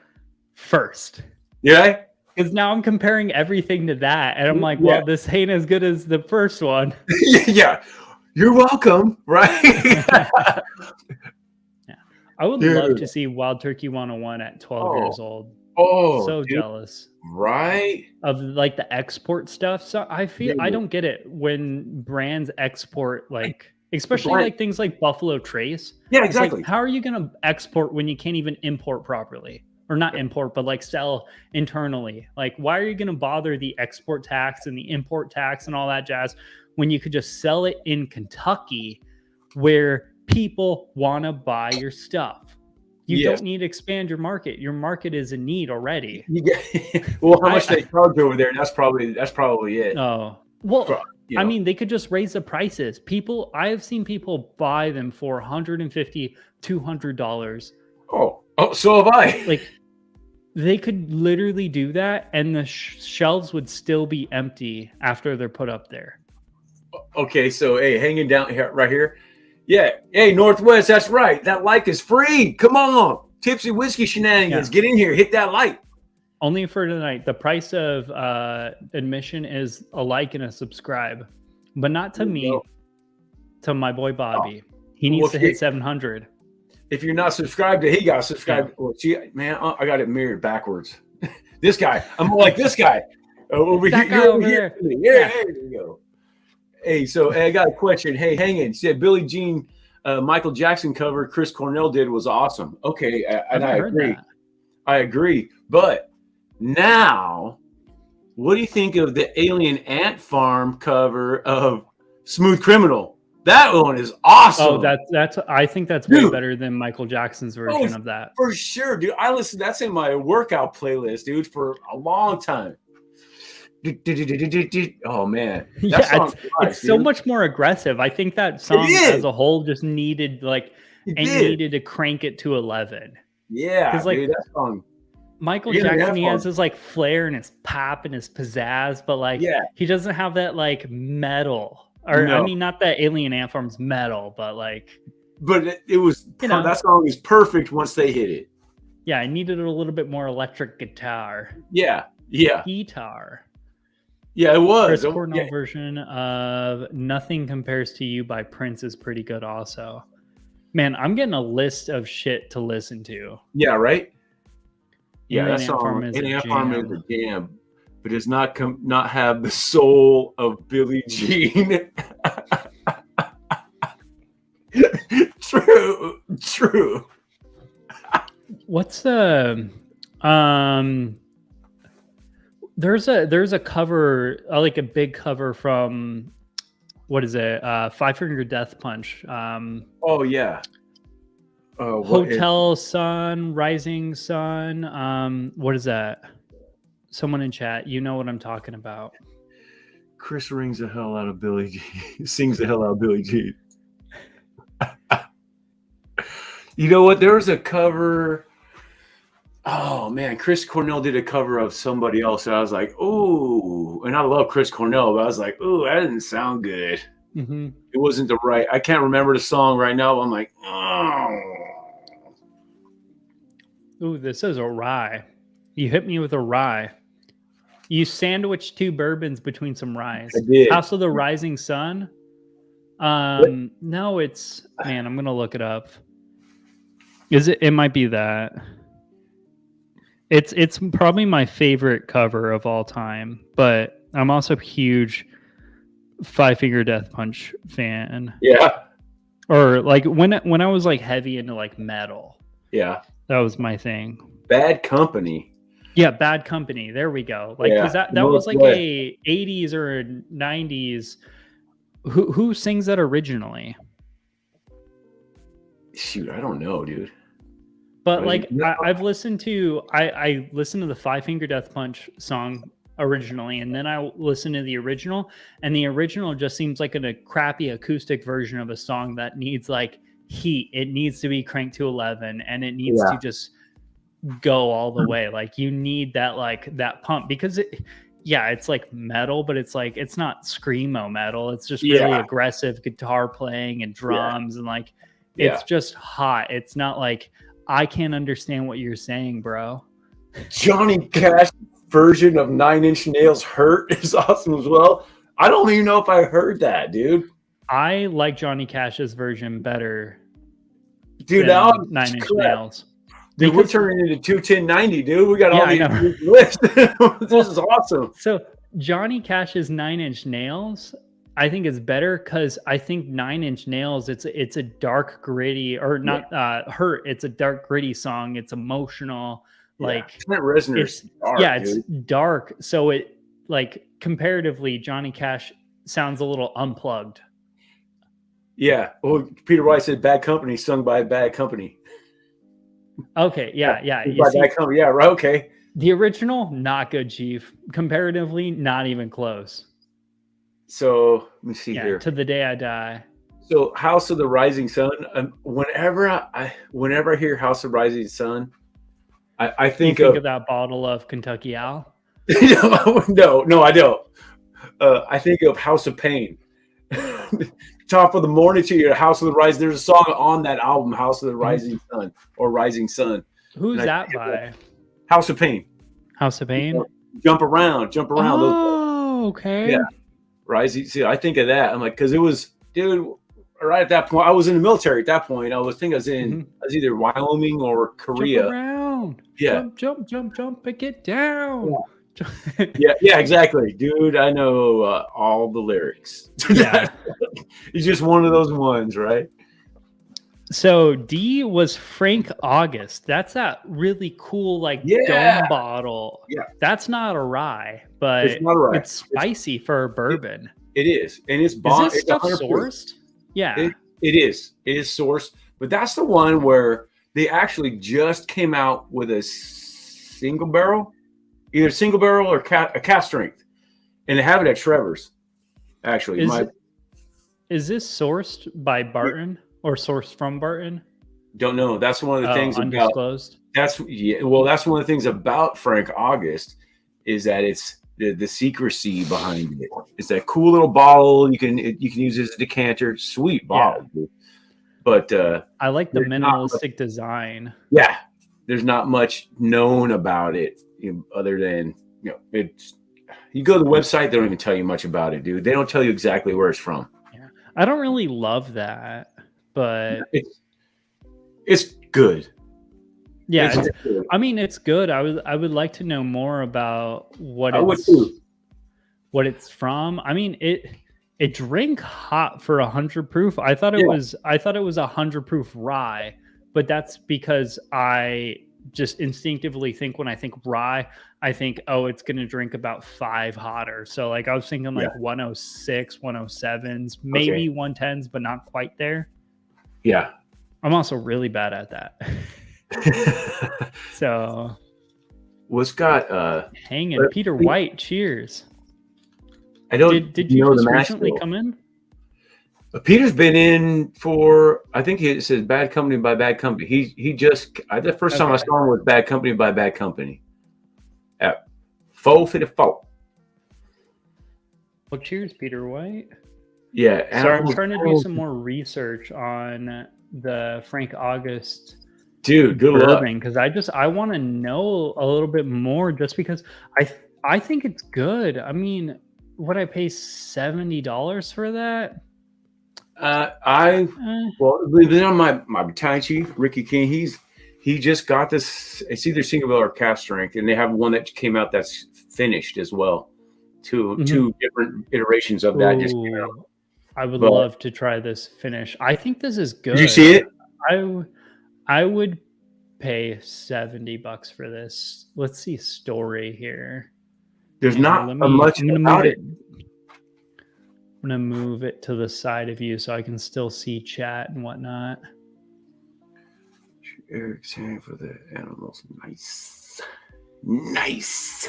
first. Yeah. Because now I'm comparing everything to that. And I'm like, well, this ain't as good as the first one. Yeah. You're welcome. Right. I would love to see Wild Turkey 101 at 12 years old. Oh, so jealous. Right. Of like the export stuff. So I feel I don't get it when brands export like, especially like things like Buffalo Trace. Yeah, exactly. Like, how are you going to export when you can't even import properly? Or not import, but like sell internally. Like, why are you going to bother the export tax and the import tax and all that jazz when you could just sell it in Kentucky where people want to buy your stuff? You don't need to expand your market. Your market is in need already. Well, how much they charge over there? That's probably it. Oh, well, I mean, they could just raise the prices. I have seen people buy them for $150, $200. Oh, so have I. Like, they could literally do that, and the shelves would still be empty after they're put up there. Okay, so hey, hanging down here, right here. Yeah, hey, Northwest, that's right. That like is free. Come on, Tipsy Whiskey Shenanigans. Get in here, hit that like. Only for tonight. The price of admission is a like and a subscribe, but not to me. To my boy Bobby. He needs to hit 700. If you're not subscribed to, he got subscribed. Well, man, I got it mirrored backwards. This guy, I'm more like this guy over here. You're over here. Yeah, there you go. Hey, so I got a question. Hey, hanging. Said Billie Jean, Michael Jackson cover Chris Cornell did was awesome. Okay, and I agree. I agree. But now, what do you think of the Alien Ant Farm cover of Smooth Criminal? That one is awesome. Oh, that's. I think that's way Dude. better than Michael Jackson's version of that. For sure, dude. That's in my workout playlist, dude, for a long time. Oh man, it's so much more aggressive. I think that song as a whole just needed needed to crank it to 11. Yeah, because like dude, that song. Michael Jackson, he has his like flair and his pop and his pizzazz, but like he doesn't have that like metal. Or I mean, not that Alien Ant Farm's metal, but like. But it was that song is perfect once they hit it. Yeah, I needed a little bit more electric guitar. Yeah. Guitar. Yeah, it was. Chris Cornell version of "Nothing Compares to You" by Prince is pretty good, also. Man, I'm getting a list of shit to listen to. Yeah, right. Yeah, Alien that song is a jam, but does not have the soul of Billie Jean. True. What's the there's a cover, like a big cover from what is it? Five Finger Death Punch. Oh yeah. Hotel Sun, Rising Sun. What is that? Someone in chat, you know what I'm talking about. Chris rings the hell out of Billie Jean. Sings the hell out of Billie Jean. You know what? There was a cover. Oh man, Chris Cornell did a cover of somebody else. And I was like, ooh, and I love Chris Cornell, but I was like, ooh, that didn't sound good. Mm-hmm. It wasn't the right. I can't remember the song right now. But I'm like, oh. Ooh, this is a rye. You hit me with a rye. You sandwiched two bourbons between some ryes. I did. House of the Rising Sun. No, it's man. I'm gonna look it up. Is it? It might be that. It's probably my favorite cover of all time, but I'm also a huge Five Finger Death Punch fan. Yeah. Or like when I was like heavy into like metal. Yeah. That was my thing. Bad Company. Yeah, Bad Company. There we go. Like, because that was like a 80s or 90s. Who sings that originally? Shoot, I don't know, dude. But like, I've listened to I listened to the Five Finger Death Punch song originally, and then I listened to the original, and the original just seems like a crappy acoustic version of a song that needs like heat. It needs to be cranked to 11, and it needs to just go all the way. Like you need that like that pump, because it's like metal, but it's like it's not screamo metal. It's just really aggressive guitar playing and drums and like it's just hot. It's not like I can't understand what you're saying, bro. Johnny Cash version of Nine Inch Nails "Hurt" is awesome as well. I don't even know if I heard that, dude. I like Johnny Cash's version better. Dude, now Nine Inch Nails. Dude, we're turning into 21090, dude. We got all these lists. This is awesome. So Johnny Cash's Nine Inch Nails, I think is better because I think Nine Inch Nails, it's a dark, gritty, or not Hurt. It's a dark, gritty song. It's emotional. Like Trent Reznor's dark, it's dark. So it like comparatively, Johnny Cash sounds a little unplugged. Yeah. Well, Peter White said "Bad Company" sung by Bad Company. Okay, yeah. Bad Company, yeah, right. Okay. The original, not good, Chief. Comparatively, not even close. So let me see here. To the Day I Die. So House of the Rising Sun. Whenever I hear House of Rising Sun, I think of that bottle of Kentucky Owl. no, I don't. I think of House of Pain. Top of the Morning to your House of the Rising. There's a song on that album, House of the Rising Sun or Rising Sun. Who's that by? House of Pain. House of Pain. Jump around. Oh, okay. Yeah, Rising. See, I think of that. I'm like, because it was, dude. Right at that point, I was in the military. At that point, I was in. I was either Wyoming or Korea. Jump around. Yeah. Jump, and get down. Yeah, exactly, dude. I know all the lyrics. Yeah, it's just one of those ones, right? So D was Frank August. That's that really cool like Yeah, dome bottle. yeah. That's not a rye, It's but not right. it's spicy for a It, bourbon. it is, and it's Is bond. this It's stuff 100 proof. sourced? Yeah. It is. It is sourced, but that's the one where they actually just came out with a single barrel, either single barrel or a cast strength, and they have it at Trevor's. Actually, Is this sourced by Barton or sourced from Barton? don't know. That's one of the Oh, things about undisclosed. that's yeah. Well, that's one of the things about Frank August is that it's the secrecy behind it. It's that cool little bottle. You can use it as a decanter. Sweet bottle, dude. But I like the there's not much, minimalistic design. yeah, there's not much known about it other than it's. You go to the website, they don't even tell you much about it, dude. They don't tell you exactly where it's from. Yeah. I don't really love that, but it's good. yeah, It's good. I mean it's good. I would like to know more about what it's from. I mean it drank hot for 100 proof. I thought it was 100 proof rye, but that's because I just instinctively think when I think rye, I think, oh, it's going to drink about 5 hotter. So like I was thinking like 106, 107s, maybe 110s, but not quite there. Yeah. I'm also really bad at that. So what's got hanging Peter White, cheers. I don't did you just recently come in? Peter's been in for, I think it says Bad Company by Bad Company. He just, the first time I saw him was Bad Company by Bad Company at 4:54. Well, cheers, Peter White. Yeah. So I'm trying to do some more research on the Frank August good luck. Because I want to know a little bit more just because I think it's good. I mean, would I pay $70 for that? Well, believe it or not, my battalion chief, Ricky King, he just got this. It's either single barrel or cast strength, and they have one that came out that's finished as well. Two different iterations of that just came out. I would love to try this finish. I think this is good. Did you see it? I would pay $70 for this. Let's see story here. There's not much about it. I'm going to move it to the side of you so I can still see chat and whatnot. Eric's hand for the animals. Nice.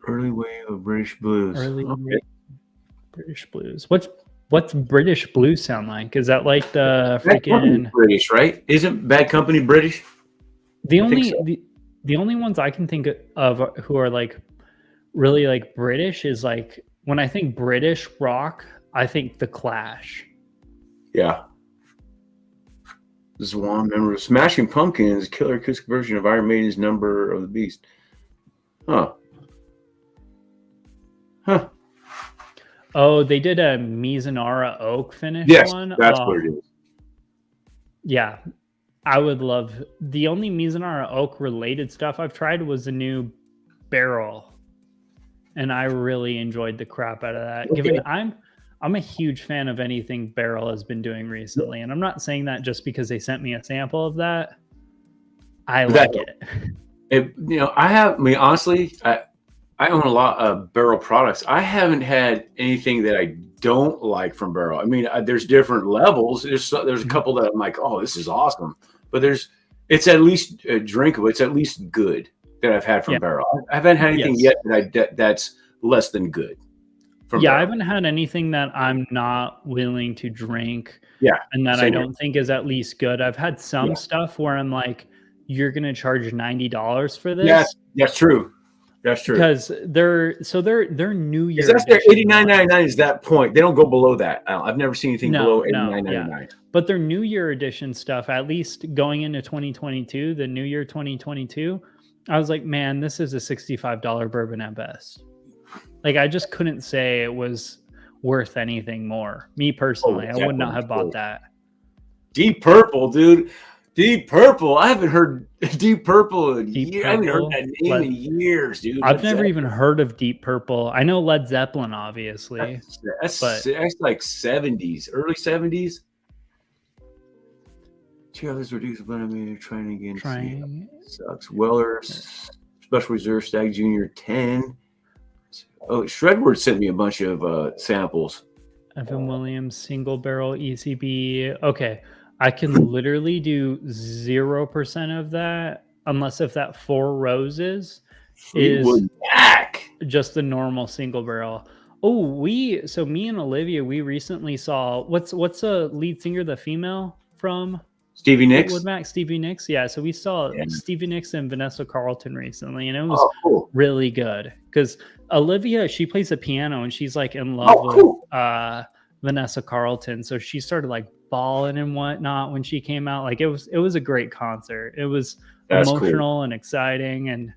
Early wave of British blues. British blues. What's British blues sound like? Is that like the freaking British, right? Isn't Bad Company British? The only ones I can think of who are like really like British is like when I think British rock, I think The Clash. Yeah. This is one member of Smashing Pumpkins, killer acoustic version of Iron Maiden's Number of the Beast. Huh. Oh, they did a Mizunara oak finish one. That's what it is. Yeah. I would love the only Mizunara oak related stuff I've tried was the new barrel. And I really enjoyed the crap out of that. Okay. Given I'm a huge fan of anything Barrel has been doing recently, and I'm not saying that just because they sent me a sample of that. I like it. Honestly, I own a lot of Barrel products. I haven't had anything that I don't like from Barrel. I mean, there's different levels. There's a couple that I'm like, oh, this is awesome, but it's at least drinkable. It's at least good that I've had from Barrel. I haven't had anything yet that's less than good. Barrel. I haven't had anything that I'm not willing to drink. Yeah. And that I don't think is at least good. I've had some stuff where I'm like, you're going to charge $90 for this. Yes, that's true. That's true. Because they're New Year. That's their $89.99 is that point. They don't go below that. I've never seen anything below $89.99. Yeah. But their New Year edition stuff, at least going into 2022, the New Year 2022, I was like, man, this is a $65 bourbon at best. Like, I just couldn't say it was worth anything more. Me personally, I would not have bought that. Deep Purple, dude. Deep Purple. I haven't heard Deep Purple in years. I haven't heard that name in years, dude. I've never even heard of Deep Purple. I know Led Zeppelin, obviously. That's like 70s, early 70s. Two others reduced, but I mean, trying again. Trying. Sucks. Weller, Special Reserve Stag Junior 10. Oh, Shredward sent me a bunch of samples. Evan Williams, single barrel ECB. Okay. I can literally do 0% of that unless if that Four Roses is Mac. just the normal single barrel. Oh, so me and Olivia, we recently saw what's a lead singer, the female from Stevie Nicks. Fleetwood Mac, Stevie Nicks. Yeah, so we saw Yeah. Stevie Nicks and Vanessa Carlton recently, and it was cool. really good because Olivia, she plays the piano and she's like in love with Vanessa Carlton, so she started like bawling and whatnot when she came out. Like it was a great concert. It was emotional and exciting, and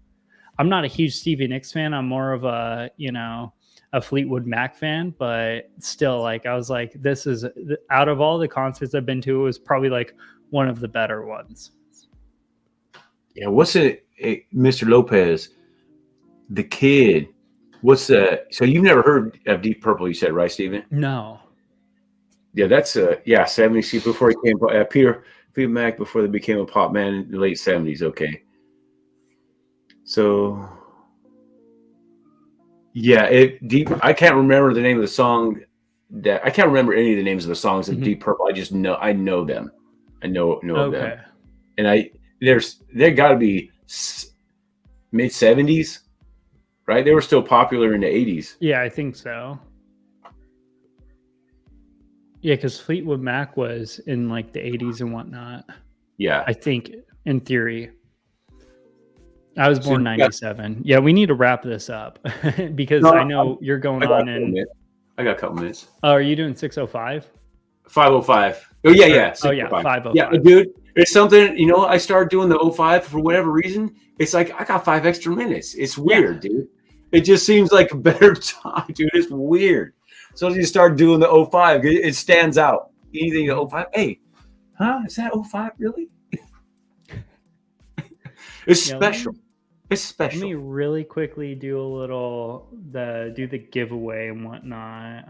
I'm not a huge Stevie Nicks fan. I'm more of a Fleetwood Mac fan, but still, like I was like, this is out of all the concerts I've been to, it was probably like one of the better ones. Yeah, what's it, Mr. Lopez, the kid? What's that? So you've never heard of Deep Purple? You said, right, Steven? No. Yeah, that's 70s. See, before he came, Peter Mac, before they became a pop man in the late 70s. Okay, so yeah, I can't remember the name of the song. I can't remember any of the names of the songs of Deep Purple. I just know I know them. I know of them, and they got to be mid 70s, right? They were still popular in the 80s. Yeah, I think so. Yeah, because Fleetwood Mac was in like the 80s and whatnot. Yeah. I think, in theory. I was born 97. Yeah, we need to wrap this up because I know you're going on and... I got a couple minutes. Oh, are you doing 6:05? 5:05. Oh, yeah. Oh, yeah, 5:05. Yeah, dude, it's something, I started doing the 05 for whatever reason. It's like, I got 5 extra minutes. It's weird, dude. It just seems like a better time, dude. It's weird. So you start doing the 05, it stands out. Anything to 05, hey, is that 05 really? It's special. It's special. Let me really quickly do the giveaway and whatnot.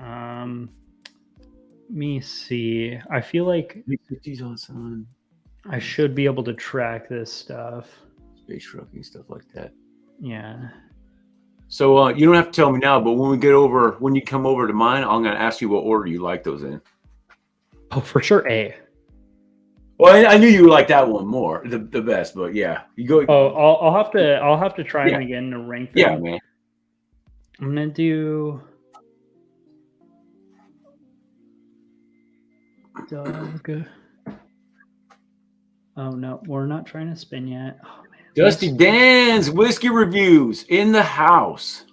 Let me see. I feel like I should be able to track this stuff. Space trucking, stuff like that. Yeah. So you don't have to tell me now, but when you come over to mine, I'm going to ask you what order you like those in. Oh, for sure, A. Well, I knew you would like that one more, the best, but yeah, you go. Oh, I'll have to try them again to rank them. Yeah, man. I'm gonna do Doug. Oh no, we're not trying to spin yet. Oh man. Dusty Dan's whiskey reviews in the house.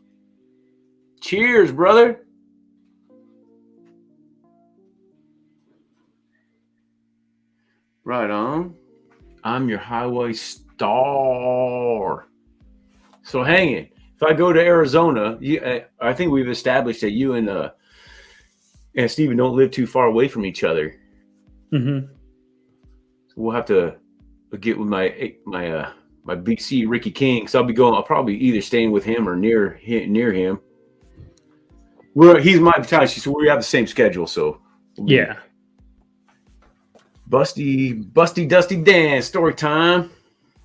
Cheers, brother. Right on. I'm your highway star. So hang it. If I go to Arizona, I think we've established that you and Steven don't live too far away from each other. Mm-hmm. So we'll have to get with my BC Ricky King. So I'll probably either staying with him or near him. He's my battalion, so we have the same schedule. So yeah. Busty Dusty Dan story time.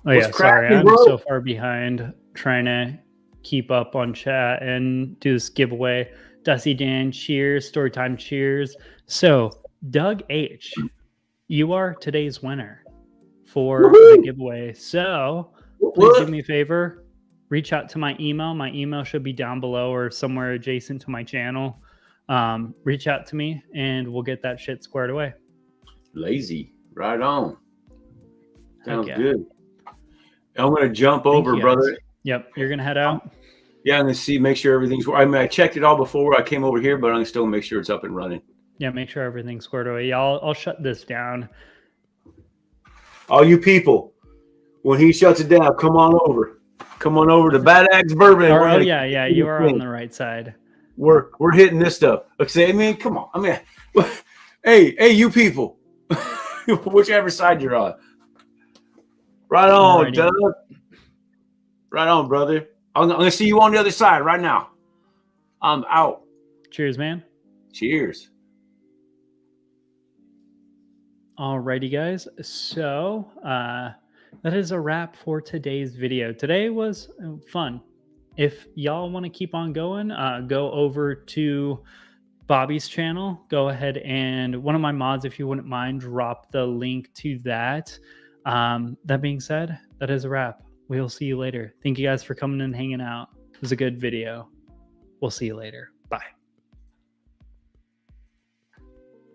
Oh yeah, sorry, I'm so far behind trying to keep up on chat and do this giveaway. Dusty Dan, cheers. Story time, cheers. So Doug H, you are today's winner for the giveaway. So please do me a favor, reach out to my email. My email should be down below or somewhere adjacent to my channel. Reach out to me and we'll get that shit squared away. Lazy. Right on. Sounds good. I'm going to jump over, brother. Yep. You're going to head out? Yeah, I'm going to make sure everything's... I checked it all before I came over here, but I'm going to still make sure it's up and running. Yeah, make sure everything's squared away. Yeah, I'll shut this down. All you people, when he shuts it down, come on over. Come on over to Bad Axe Bourbon. Oh, yeah. You are on the right side. We're hitting this stuff. Okay, I mean, come on. I mean, hey, you people. Whichever side you're on. Right on, Doug. Right on, brother. I'm going to see you on the other side right now. I'm out. Cheers, man. Cheers. Alrighty, guys. So that is a wrap for today's video. Today was fun. If y'all want to keep on going, go over to Bobby's channel. Go ahead and one of my mods, if you wouldn't mind, drop the link to that. That being said, that is a wrap. We'll see you later. Thank you guys for coming and hanging out. It was a good video. We'll see you later. Bye.